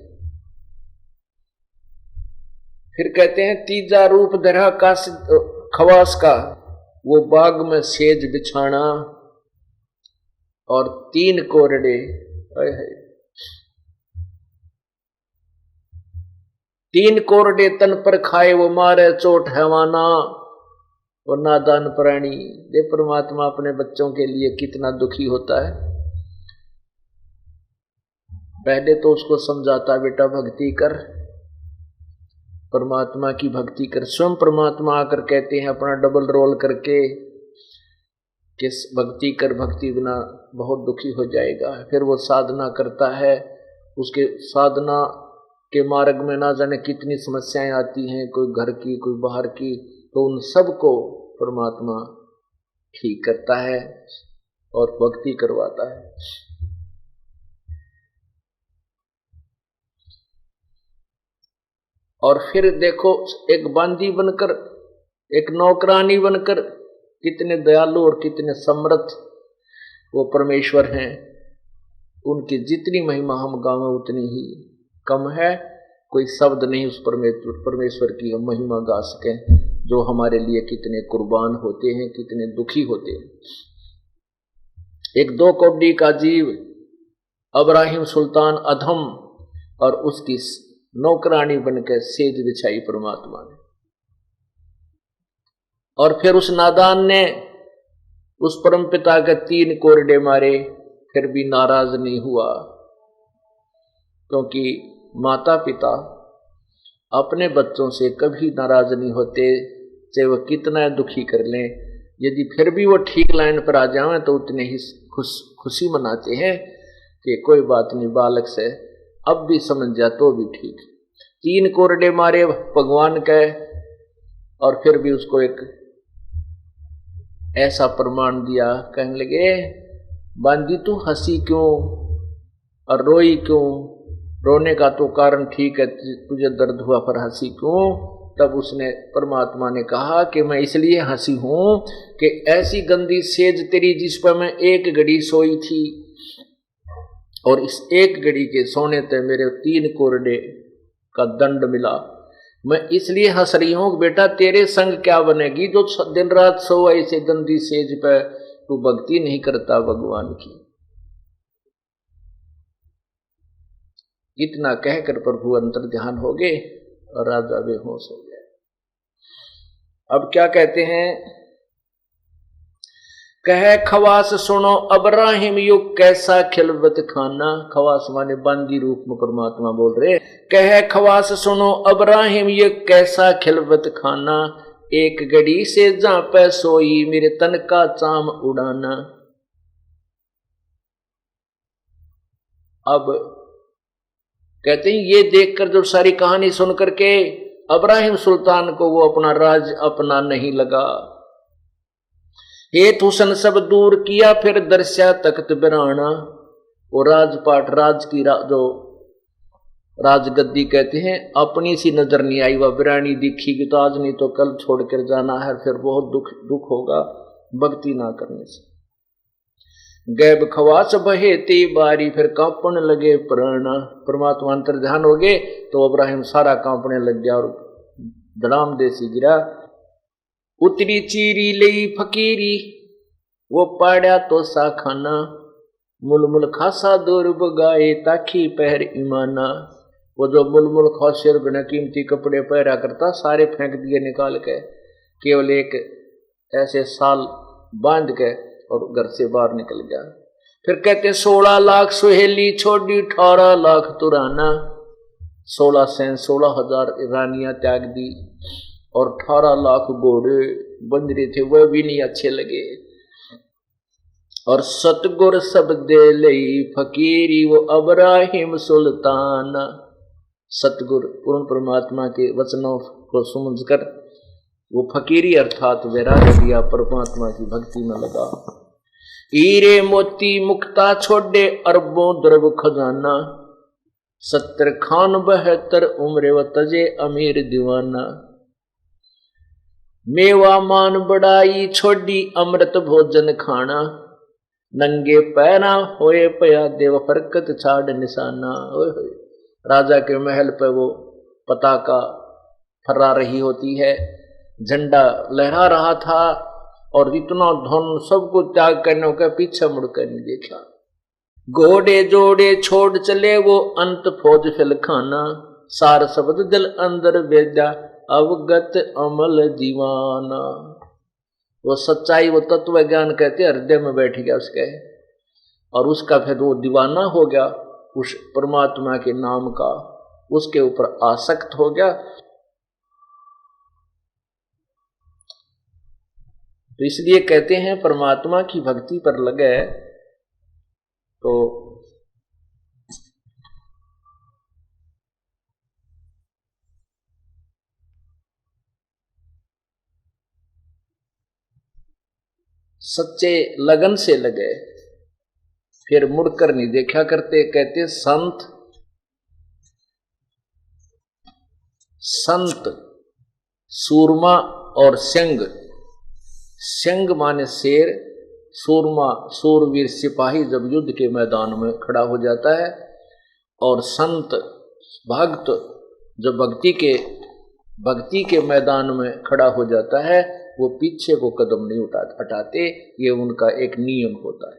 फिर कहते हैं तीजा रूप धरा का खवास का, वो बाग में सेज बिछाना, और 3 कोरडे, 3 कोरडे तन पर खाए वो मारे चोट हैवाना, वो नादान प्राणी। ये परमात्मा अपने बच्चों के लिए कितना दुखी होता है। पहले तो उसको समझाता बेटा भक्ति कर, परमात्मा की भक्ति कर। स्वयं परमात्मा आकर कहते हैं अपना डबल रोल करके कि भक्ति कर, भक्ति बिना बहुत दुखी हो जाएगा। फिर वो साधना करता है, उसके साधना के मार्ग में ना जाने कितनी समस्याएं आती हैं, कोई घर की कोई बाहर की, तो उन सब को परमात्मा ठीक करता है और भक्ति करवाता है। और फिर देखो एक बांदी बनकर, एक नौकरानी बनकर, कितने दयालु और कितने समर्थ वो परमेश्वर हैं। उनकी जितनी महिमा हम गावें उतनी ही कम है। कोई शब्द नहीं उस परमेश्वर की हम महिमा गा सकें, जो हमारे लिए कितने कुर्बान होते हैं, कितने दुखी होते हैं। एक 2 कौड़ी का जीव इब्राहिम सुल्तान अधम, और उसकी नौकरानी बनकर सेज बिछाई परमात्मा ने। और फिर उस नादान ने उस परम पिता के 3 कोरडे मारे, फिर भी नाराज नहीं हुआ, क्योंकि माता पिता अपने बच्चों से कभी नाराज नहीं होते, चाहे वो कितना दुखी कर लें। यदि फिर भी वो ठीक लाइन पर आ जाएं तो उतने ही खुशी मनाते हैं। कि कोई बात नहीं, बालक से अब भी समझ जा तो भी ठीक। 3 कोरडे मारे भगवान के, और फिर भी उसको एक ऐसा प्रमाण दिया। कहने लगे, बांदी तू हंसी क्यों और रोई क्यों? रोने का तो कारण ठीक है, तुझे दर्द हुआ, पर हंसी क्यों? तब उसने, परमात्मा ने कहा कि मैं इसलिए हंसी हूं कि ऐसी गंदी सेज तेरी जिस पर मैं एक घड़ी सोई थी, और इस एक घड़ी के सोने ते मेरे 3 कोरडे का दंड मिला। मैं इसलिए हंस रही हूं कि बेटा तेरे संग क्या बनेगी जो दिन रात सो ऐसे गंदी सेज पे तू भक्ति नहीं करता भगवान की। इतना कहकर प्रभु अंतर ध्यान हो गए और राजा बेहोश हो गया। अब क्या कहते हैं, कहे खवास सुनो अब्राहिम युग कैसा खिलवत खाना। खवास माने बांदी रूप में परमात्मा बोल रहे। कहे खवास सुनो अब्राहिम युग कैसा खिलवत खाना, एक घड़ी से जहां पे सोई मेरे तन का चाम उड़ाना। अब कहते हैं ये देखकर जब सारी कहानी सुन करके अब्राहिम सुल्तान को वो अपना राज अपना नहीं लगा। हे तुसन सब दूर किया फिर दर्शा तख्त बिराना। वो राजपाट राज की जो राजगद्दी कहते हैं अपनी सी नजर नहीं आई, वह बिरानी दिखी कि तो आज नहीं तो कल छोड़कर जाना है, फिर बहुत दुख होगा भक्ति ना करने से। गैब खवास बहेती बारी फिर कांपने लगे प्राण। परमात्मा अंतर ध्यान हो गए तो अब्राहिम सारा कांपने लग गया और धड़ाम देसी गिरा। उतरी चीरी लई फकीरी वो पाड़ा तो सा खाना, मुलमुल खासा दूर बगाए ताखी पहर ईमाना। वो जो मुलमुल खासे बिना कीमती कपड़े पहरा करता सारे फेंक दिए निकाल के, केवल एक ऐसे साल बांध के और घर से बाहर निकल गया। फिर कहते 16 लाख सुहेली छोड़ी 18 लाख तुराना। 16,000 रानियां त्याग दी और 18 लाख घोड़े बन रहे थे, वह भी नहीं अच्छे लगे। और सतगुर सब दे लई फकीरी वो अब्राहिम सुल्तान। सतगुर पूर्ण परमात्मा के वचनों को समझकर वो फकीरी अर्थात वैराग्य दिया, परमात्मा की भक्ति में लगा। हीरे मोती मुक्ता छोड़े अरबों द्रव खजाना, 70 खान 72 उम्र व तजे अमीर दीवाना। मेवा मान बढ़ाई छोड़ी अमृत भोजन खाना, नंगे पैरा होए पया देव फरकत छाड़ निशाना। राजा के महल पे वो पताका फहरा रही होती है, झंडा लहरा रहा था और इतना धन सबको त्याग करने का पीछे मुड़कर नहीं देखा। घोड़े जोड़े छोड़ चले वो अंत फौज फिल खाना, सार शब्द दिल अंदर वेद्या अवगत अमल दीवाना। वो सच्चाई वो तत्व ज्ञान कहते हृदय में बैठ गया उसके, और उसका फिर वो दीवाना हो गया उस परमात्मा के नाम का, उसके ऊपर आसक्त हो गया। तो इसलिए कहते हैं परमात्मा की भक्ति पर लगे तो सच्चे लगन से लगे, फिर मुड़कर नहीं देखा करते। कहते संत सूरमा और सिंह। सिंह माने शेर, सूरमा सूरवीर सिपाही जब युद्ध के मैदान में खड़ा हो जाता है, और संत भक्त जब भक्ति के मैदान में खड़ा हो जाता है वो पीछे को कदम नहीं हटाते, ये उनका एक नियम होता है।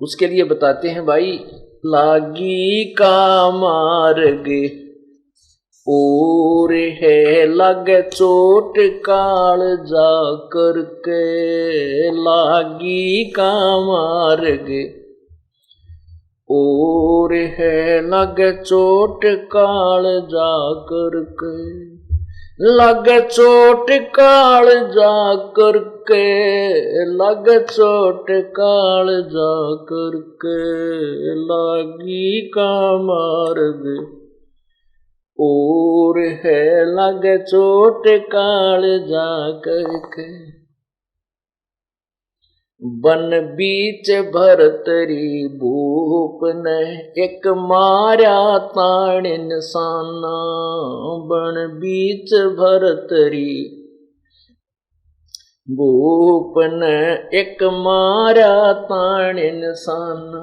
उसके लिए बताते हैं भाई, लागी का मार्ग और है लगे चोट काल जा करके, लागी का मार्ग और है लगे चोट काल जा करके, लगे चोट काल जा करके के लग चोट कालजा करके लागी का मार्ग और है लग चोट कालजा करके। बन बीच भरतरी भूप ने एक मार्या ताण निशाना। बन बीच भरतरी भूप ने एक मार्या ताण निशाना।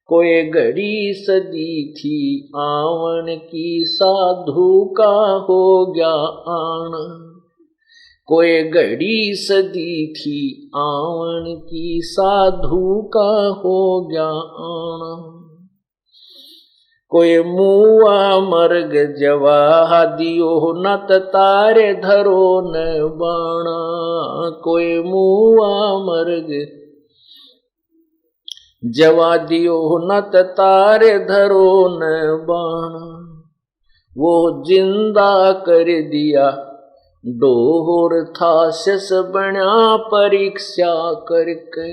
कोई घड़ी सदी थी आवन की साधु का हो गया आना। कोई घड़ी सदी थी आवन की साधु का हो गया आना। कोई मुआ मर्ग जवा दियो नत तारे धरो न बाणा। कोई मुआ मर्ग जवा दियो नत तारे धरो न बाणा। वो जिंदा कर दिया डोर था शिष बना परीक्षा करके।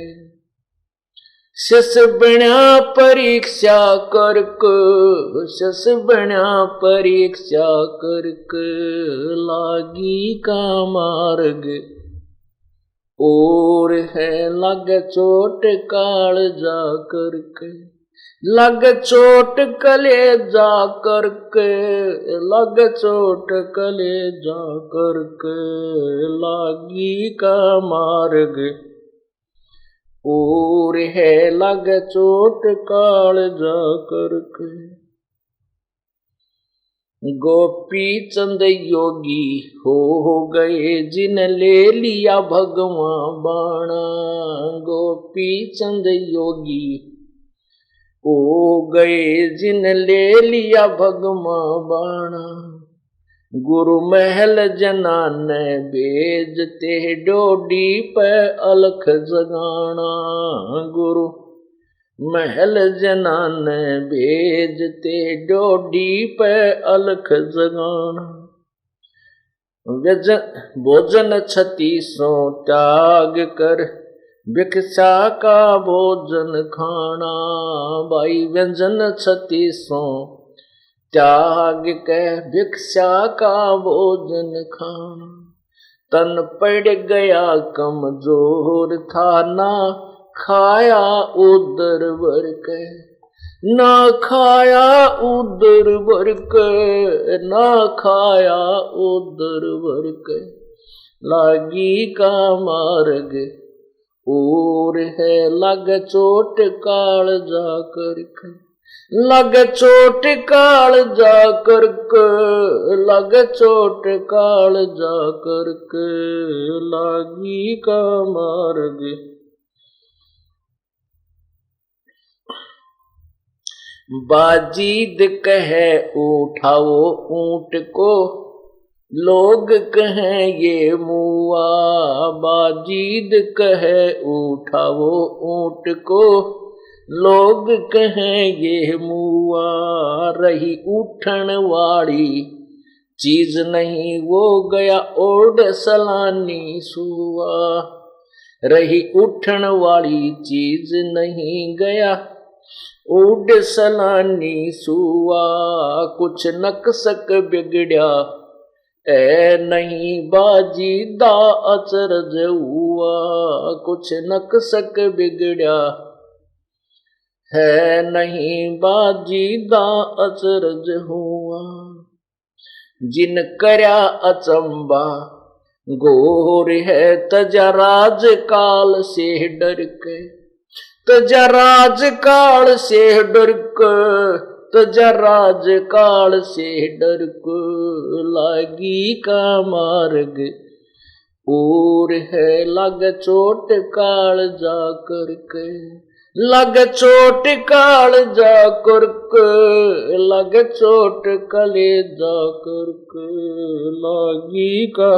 शिष बना परीक्षा करके शिष बना परीक्षा करके लागी का मार्ग और है लग चोट कालजा करके। लग चोट कलेजा करके लग चोट कलेजा करके लागी का मार्ग और है लग चोट कालजा करके। गोपी चंद योगी हो गए जिन ले लिया भगवान बाणा। गोपी चंद योगी हो गए जिन ले लिया भगवा बाणा। गुरु महल जनान बेजते डोडी पे अलख जगाना। गुरु महल जनान बेजते डोडी पे अलख जगाना। भोजन 36 त्याग कर भिक्षा का भोजन खाना। भाई व्यंजन 36 त्याग के भिक्षा का भोजन खाना। तन पड़ गया कमजोर था ना खाया उदर भर के। ना खाया उदर भर के ना खाया उदर भर के लागी का मार्ग और है लग चोट कालजा करके। लग चोट कालजा करके लग चोट कालजा करके लागी का मार्ग। बाजीद कहे उठाओ ऊंट को लोग कहें ये मुआ। बाजीद कहे उठाओ ऊंट को लोग कहें ये मुआ। रही उठन वाली चीज नहीं वो गया ओढ़ सलानी सुआ। रही उठन वाली चीज नहीं गया ओढ़ सलानी सुआ। कुछ नक्सक बिगड़या ए नहीं बाजी दा अचरज हुआ। कुछ नक्सक बिगड़या है नहीं बाजी दा अचरज हुआ। जिन करया अचंबा गोर है तजा राज काल से डर के। तजा राज काल से डर के तजा राज काल से डर के लागी का मार्ग और है लग चोट काल जा करके। लग चोट काल जा करके लग चोट कले जा करके लागी का।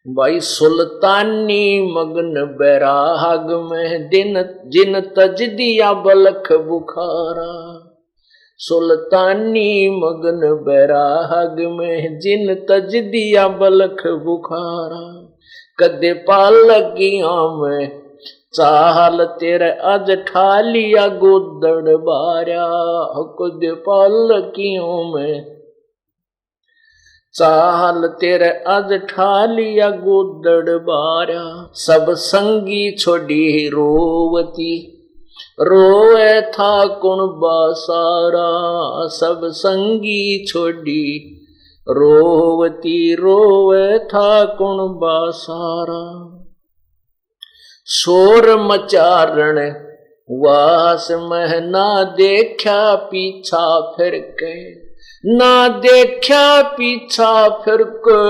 भाई सुल्तानी मगन बैराग में दिन जिन तज दिया बलख बुखारा। सुल्तानी मगन बैराग में जिन तज दिया बलख बुखारा। कदे पालकियां में चाहल तेरे आज ठा लिया गोदड़ बारा। कदे पालकियों में चाहल तेरे आज ठा लिया गोदड़ बारा। सब संगी छोड़ी रोवती रोए था कौन बासारा। सब संगी छोड़ी रोवती रोए था कौन बासारा। शोर मचारण वास में ना देखा पीछा फिर के। ना देखा पीछा फिर के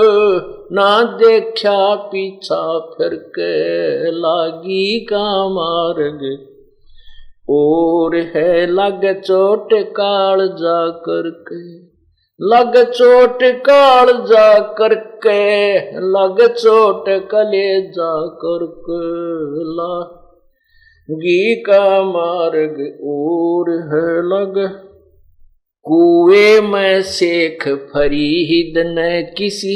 ना देखा पीछा फिर के। लागी का मार्ग और है लग चोट काल जा करके। लग चोट काल जा करके लग चोट कले जा करके। लागी का मार्ग और है लग। कुएं में शेख फरीद ने किसी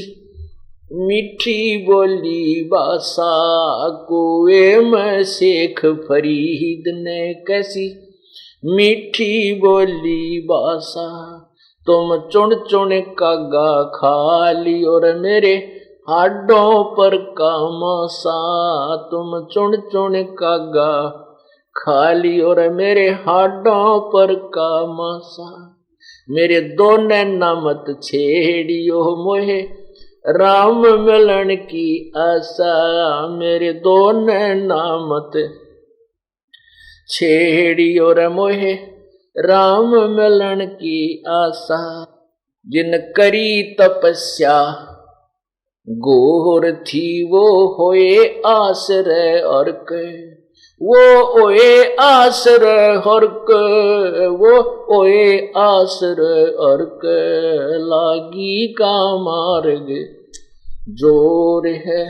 मीठी बोली बासा। कुएं में शेख फरीद ने कैसी मीठी बोली बासा। तुम चुन चुन कागा खा ली और मेरे हाडों पर का मासा। तुम चुन चुन कागा खा ली और मेरे हाडों पर का मासा। मेरे दो नैना मत छेड़ियो मोहे राम मिलन की आशा। मेरे दो नैना मत छेड़ियो रे मोहे राम मिलन की आशा। जिन करी तपस्या गोर थी वो होए आश्रय और के। वो ओए आश्रय और के वो ओए आश्रय और के। लागी का मार्ग जोर है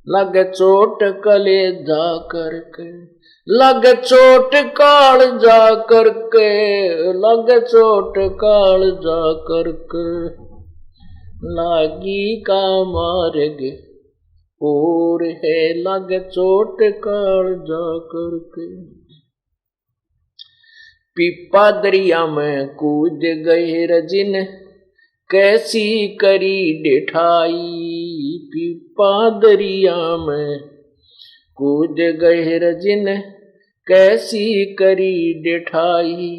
लग चोट कले जा करके। लग चोट काल जा करके लग चोट काल जा करके। लागी का मार्ग और है लग चोट काल जा करके। पीपा दरिया में कूद गए रजिन कैसी करी डिठाई। पीपा दरिया में कूद गए रजिन कैसी करी डिठाई।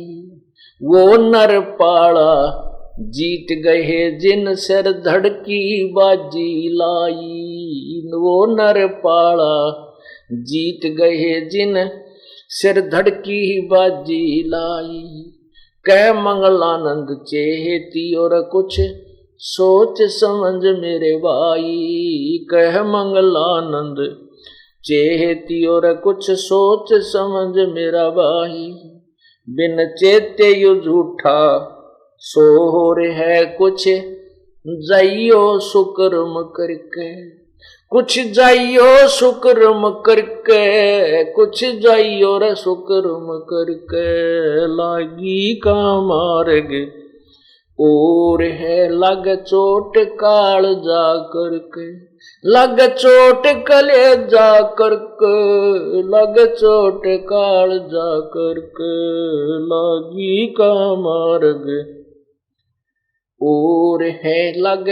वो नर पाड़ा जीत गए जिन सिर धड़की बाजी लाई। वो नर पाड़ा जीत गए जिन सिर धड़की बाजी लाई। कह मंगलानंद चेहती और कुछ सोच समझ मेरे भाई। कह मंगलानंद चेहती और कुछ सोच समझ मेरा भाई। बिन चेते यू झूठा सोर है कुछ जाइयो सुकर्म करके। कुछ जाइयो सुकर्म करके कुछ जाइयो रे सुकर्म करके। लागी का मार्ग और है लग चोट काल जा करके। लग चोट कले जा करके लग चोट काल जा करके। लागी का मार्ग और है लग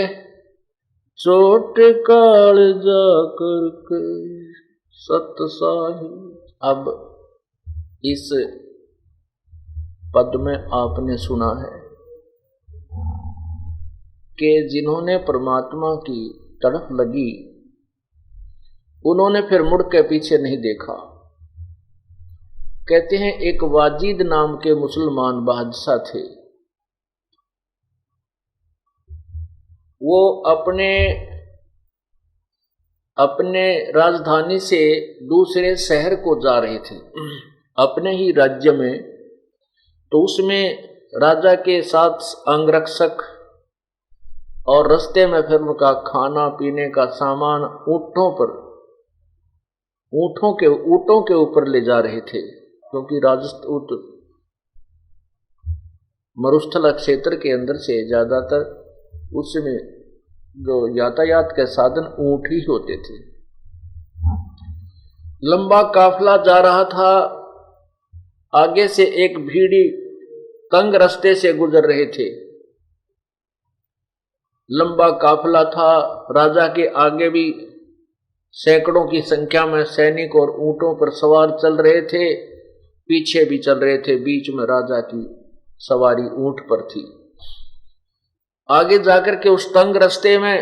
चोट काल जा करके। सतसाही। अब इस पद में आपने सुना है कि जिन्होंने परमात्मा की तरफ लगी उन्होंने फिर मुड़ के पीछे नहीं देखा। कहते हैं एक वाजिद नाम के मुसलमान बादशाह थे। वो अपने राजधानी से दूसरे शहर को जा रहे थे अपने ही राज्य में। तो उसमें राजा के साथ अंगरक्षक और रास्ते में फिर उनका खाना पीने का सामान ऊंटों के ऊपर ले जा रहे थे, क्योंकि मरुस्थल क्षेत्र के अंदर से ज्यादातर उसमें जो यातायात के साधन ऊंट ही होते थे। लंबा काफिला जा रहा था, आगे से एक भीड़ी तंग रास्ते से गुजर रहे थे। लंबा काफिला था, राजा के आगे भी सैकड़ों की संख्या में सैनिक और ऊंटों पर सवार चल रहे थे, पीछे भी चल रहे थे, बीच में राजा की सवारी ऊंट पर थी। आगे जाकर के उस तंग रास्ते में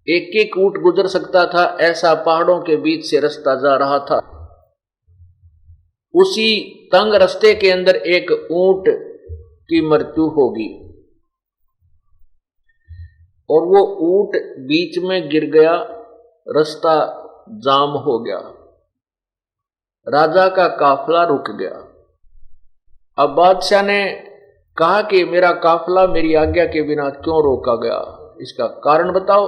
एक एक ऊंट गुजर सकता था, ऐसा पहाड़ों के बीच से रास्ता जा रहा था। उसी तंग रास्ते के अंदर एक ऊंट की मृत्यु होगी और वो ऊंट बीच में गिर गया, रास्ता जाम हो गया, राजा का काफिला रुक गया। अब बादशाह ने कहा कि मेरा काफिला मेरी आज्ञा के बिना क्यों रोका गया, इसका कारण बताओ।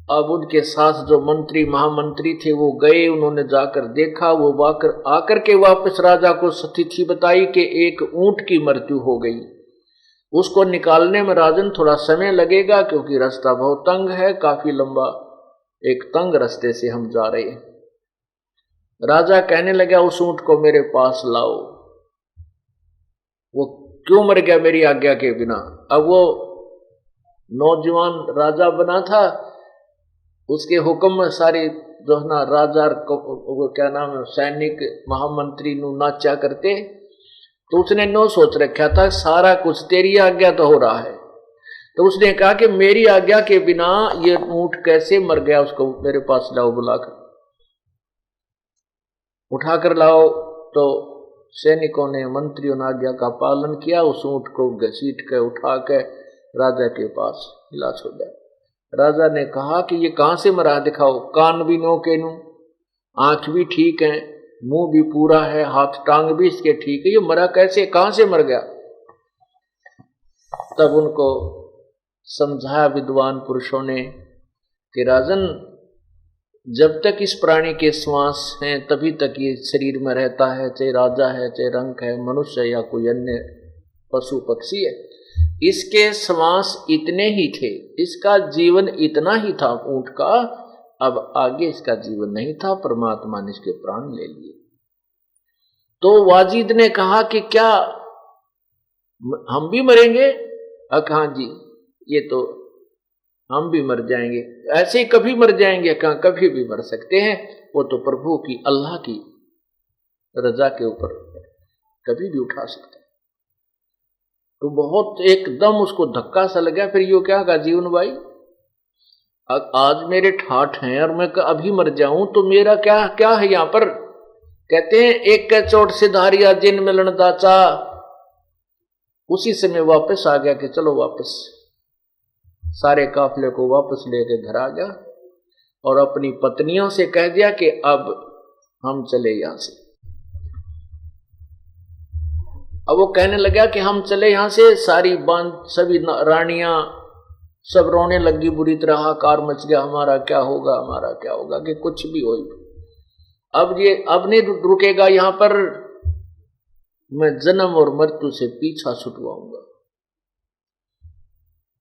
अब उनके साथ जो मंत्री महामंत्री थे वो गए, उन्होंने जाकर देखा, वो आकर के वापस राजा को स्थिति बताई कि एक ऊंट की मृत्यु हो गई, उसको निकालने में राजन थोड़ा समय लगेगा क्योंकि रास्ता बहुत तंग है, काफी लंबा एक तंग रास्ते से हम जा रहे हैं। राजा कहने लगा उस ऊंट को मेरे पास लाओ, वो क्यों मर गया मेरी आज्ञा के बिना। अब वो नौजवान राजा बना था, उसके हुक्म में सारे जो है ना राजा वो क्या नाम है सैनिक महामंत्री नु नाचा करते, तो उसने नो सोच रखा था सारा कुछ तेरी आज्ञा तो हो रहा है। तो उसने कहा कि मेरी आज्ञा के बिना ये ऊंट कैसे मर गया, उसको मेरे पास लाओ, बुलाकर उठाकर लाओ। तो सैनिकों ने मंत्रियों ने आज्ञा का पालन किया, उस ऊंट को घसीट के उठा के राजा के पास ला छोड़ा। राजा ने कहा कि ये कहां से मरा, दिखाओ, कान भी नो के नू, आंख भी ठीक है, मुंह भी पूरा है, हाथ टांग भी इसके ठीक है, ये मरा कैसे, कहां से मर गया। तब उनको समझाया विद्वान पुरुषों ने कि राजन जब तक इस प्राणी के श्वास हैं तभी तक ये शरीर में रहता है, चाहे राजा है, चाहे रंक है, मनुष्य या कोई अन्य पशु पक्षी है। इसके श्वास इतने ही थे, इसका जीवन इतना ही था ऊंट का, अब आगे इसका जीवन नहीं था, परमात्मा ने इसके प्राण ले लिए। तो वाजिद ने कहा कि क्या हम भी मरेंगे? हाँ जी, ये तो हम भी मर जाएंगे। ऐसे ही कभी मर जाएंगे? कहाँ कभी भी मर सकते हैं, वो तो प्रभु की अल्लाह की रजा के ऊपर कभी भी उठा सकते हैं। तो बहुत एकदम उसको धक्का सा लगा। फिर यो क्या कहा जीवन भाई, आज मेरे ठाठ हैं और मैं अभी मर जाऊं तो मेरा क्या क्या है यहां पर। कहते हैं एक के चोट से धारिया जिन मिलन दाचा। उसी समय वापस आ गया कि चलो वापस, सारे काफिले को वापस लेके घर आ गया और अपनी पत्नियों से कह दिया कि अब हम चले यहां से। अब वो कहने लगा कि हम चले यहां से, सारी बांध सभी रानियां सब रोने लगी, बुरी तरह हाहाकार मच गया, हमारा क्या होगा, हमारा क्या होगा, कि कुछ भी हो, अब ये अब नहीं रुकेगा यहां पर, मैं जन्म और मृत्यु से पीछा छुटवाऊंगा।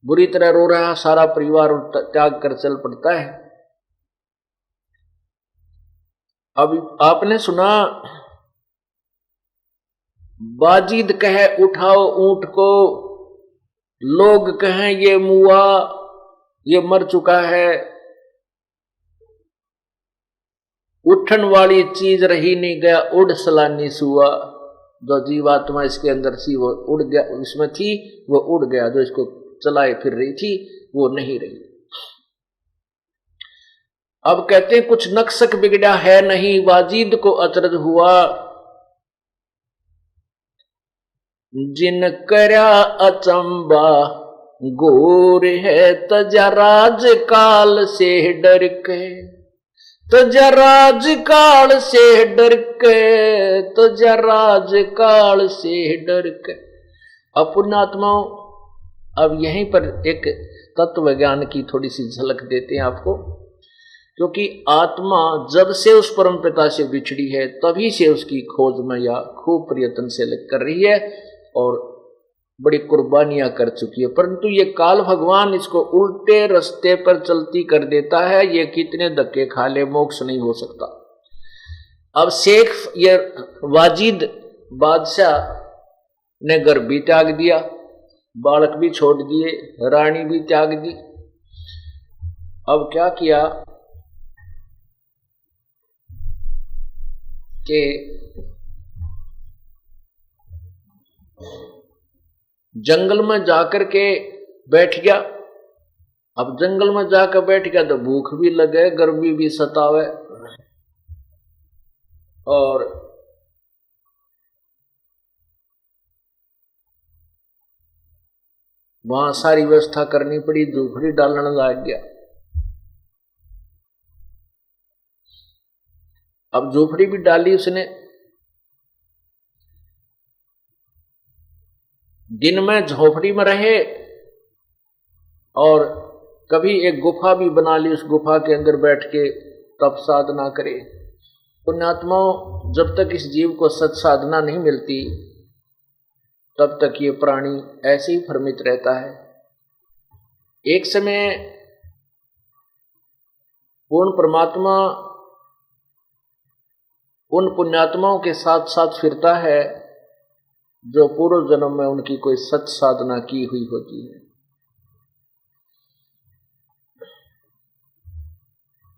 बुरी तरह रो रहा सारा परिवार त्याग कर चल पड़ता है। अब आपने सुना बाजिद कहे उठाओ ऊंट को, लोग कहें ये मुआ, ये मर चुका है, उठन वाली चीज रही नहीं गया, उड़ सलानी सुआ। जो जीवात्मा इसके अंदर थी वो उड़ गया, इसमें थी वो उड़ गया, जो इसको चलाए फिर रही थी वो नहीं रही। अब कहते हैं कुछ नक्शक बिगड़ा है नहीं, वाजिद को अचरज हुआ, जिन करया अचंबा गोर है तजा राज काल से डर के, तजा राज काल से डर के, तजा राज काल से डर के। अब पुण्यात्माओं, अब यहीं पर एक तत्व ज्ञान की थोड़ी सी झलक देते हैं आपको, क्योंकि आत्मा जब से उस परम पिता से बिछड़ी है तभी से उसकी खोज में या खूब प्रयत्न से कर रही है। और बड़ी कुर्बानियां कर चुकी है, परंतु ये काल भगवान इसको उल्टे रास्ते पर चलती कर देता है। ये कितने धक्के खा ले, मोक्ष नहीं हो सकता। अब शेख ये वाजिद बादशाह ने घर भी त्याग दिया, बालक भी छोड़ दिए, रानी भी त्याग दी। अब क्या किया कि जंगल में जाकर के बैठ गया। अब जंगल में जाकर बैठ गया तो भूख भी लगे, गर्मी भी सतावे, और वहां सारी व्यवस्था करनी पड़ी, झोपड़ी डालने लग गया। अब झोपड़ी भी डाली उसने। दिन में झोपड़ी में रहे और कभी एक गुफा भी बना ली, उस गुफा के अंदर बैठ के तप साधना करे। पुण्यात्माओं, जब तक इस जीव को सत साधना नहीं मिलती तब तक ये प्राणी ऐसे ही भ्रमित रहता है। एक समय पूर्ण परमात्मा उन पुण्यात्माओं के साथ साथ फिरता है जो पूर्व जन्म में उनकी कोई सत साधना की हुई होती है।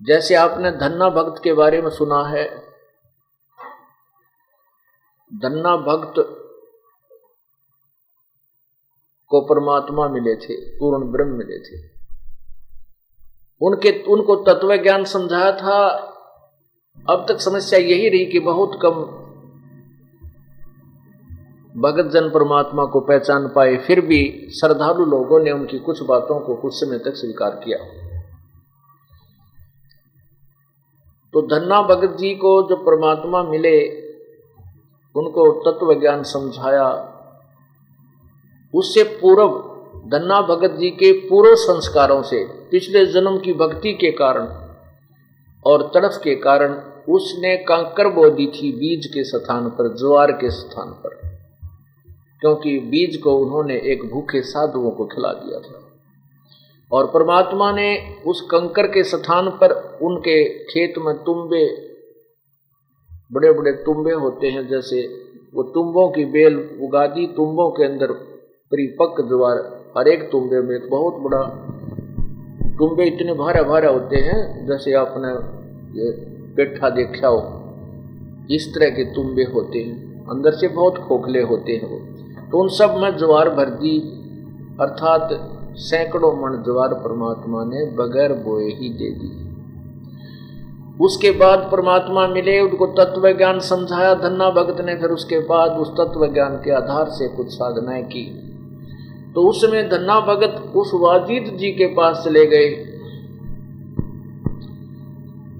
जैसे आपने धन्ना भक्त के बारे में सुना है। धन्ना भक्त को परमात्मा मिले थे, पूर्ण ब्रह्म मिले थे। उनको तत्व ज्ञान समझाया था। अब तक समस्या यही रही कि बहुत कम भगत जन परमात्मा को पहचान पाए, फिर भी श्रद्धालु लोगों ने उनकी कुछ बातों को कुछ समय तक स्वीकार किया। तो धन्ना भगत जी को जो परमात्मा मिले, उनको तत्व ज्ञान समझाया। उससे पूर्व धन्ना भगत जी के पूर्व संस्कारों से, पिछले जन्म की भक्ति के कारण और तड़फ के कारण उसने कंकर बो दी थी बीज के स्थान पर, ज्वार के स्थान पर, क्योंकि बीज को उन्होंने एक भूखे साधुओं को खिला दिया था। और परमात्मा ने उस कंकर के स्थान पर उनके खेत में तुम्बे, बड़े बड़े तुम्बे होते हैं, जैसे वो तुम्बों की बेल उगा दी। तुम्बों के अंदर परिपक्व ज्वार, हर एक तुम्बे में एक बहुत बड़ा, तुम्बे इतने भारे भारे होते हैं जैसे आपने ये पेठा देखा हो, इस तरह के तुम्बे होते हैं, अंदर से बहुत खोखले होते हैं वो। तो उन सब में ज्वार भर दी, अर्थात सैकड़ों मन ज्वार परमात्मा ने बगैर बोए ही दे दी। उसके बाद परमात्मा मिले, उनको तत्व ज्ञान समझाया धन्ना भगत ने। फिर उसके बाद उस तत्व ज्ञान के आधार से कुछ साधनाएं की। तो उस समय धन्ना भगत उस वाजिद जी के पास चले गए।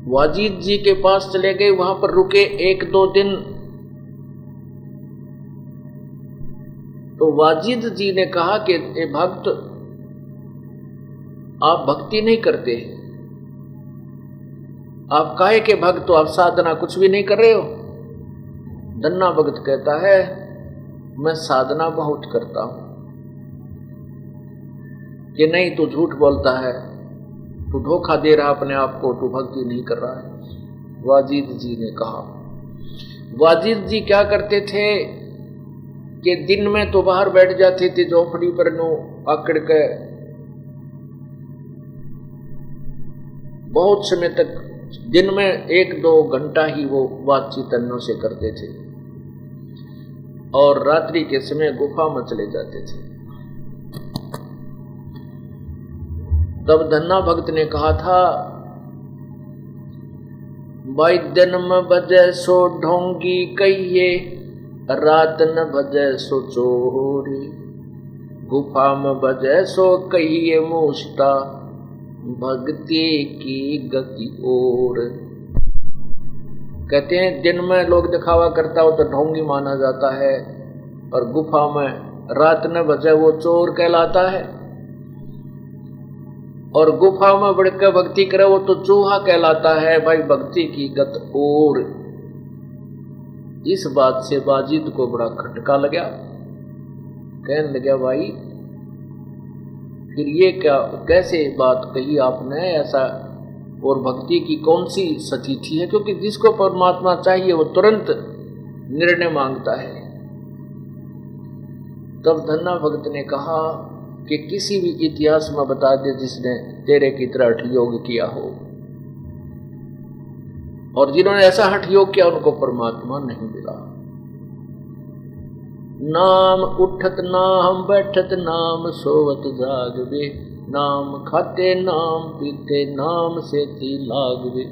वाजिद जी के पास चले गए, वहां पर रुके 1-2 दिन। तो वाजिद जी ने कहा कि ए भक्त, आप भक्ति नहीं करते, आप काहे के भक्त हो, आप साधना कुछ भी नहीं कर रहे हो। धन्ना भगत कहता है, मैं साधना बहुत करता हूं। कि नहीं, तू झूठ बोलता है, तू धोखा दे रहा अपने आप को, तू भक्ति नहीं कर रहा है। वाजिद जी ने कहा। वाजिद जी क्या करते थे कि दिन में तो बाहर बैठ जाते थे झोपड़ी पर नो आकड़ के, बहुत समय तक, दिन में 1-2 घंटा ही वो बातचीत अन्यों से करते थे, और रात्रि के समय गुफा में चले जाते थे। तब धन्ना भक्त ने कहा था, भाई दिन में बजे सो ढोंगी कहिए, रात न बजे सो चोरी, गुफा में बजे सो कहिए मूष्टा, भक्ति की गति और। कहते हैं दिन में लोग दिखावा करता हो तो ढोंगी माना जाता है, और गुफा में रात न बजे वो चोर कहलाता है, और गुफा में बढ़कर भक्ति करे वो तो चूहा कहलाता है। भाई भक्ति की गत और। इस बात से वाजिद को बड़ा खटका लगा। कहने लगा भाई फिर ये क्या कैसे बात कही आपने, ऐसा और भक्ति की कौन सी स्थिति है, क्योंकि जिसको परमात्मा चाहिए वो तुरंत निर्णय मांगता है। तब धन्ना भगत ने कहा कि किसी भी इतिहास में बता दे जिसने तेरे की तरह हठ योग किया हो, और जिन्होंने ऐसा हठ योग किया उनको परमात्मा नहीं मिला। नाम उठत नाम बैठत नाम सोवत जागवे, नाम खाते नाम पीते नाम से थी लागवे।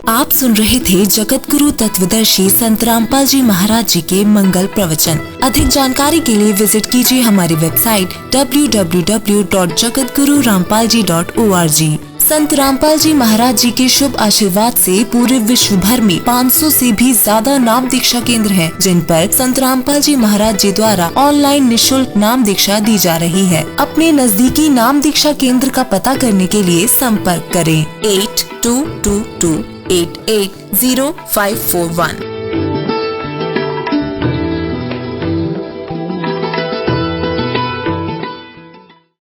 आप सुन रहे थे जगत गुरु तत्वदर्शी संत रामपाल जी महाराज जी के मंगल प्रवचन। अधिक जानकारी के लिए विजिट कीजिए हमारी वेबसाइट www.jagatgururampalji.org। संत रामपाल जी महाराज जी के शुभ आशीर्वाद से पूरे विश्व भर में 500 से भी ज्यादा नाम दीक्षा केंद्र हैं, जिन पर संत रामपाल जी महाराज जी द्वारा ऑनलाइन निशुल्क नाम दीक्षा दी जा रही है। अपने नजदीकी नाम दीक्षा केंद्र का पता करने के लिए संपर्क करें 8222880541।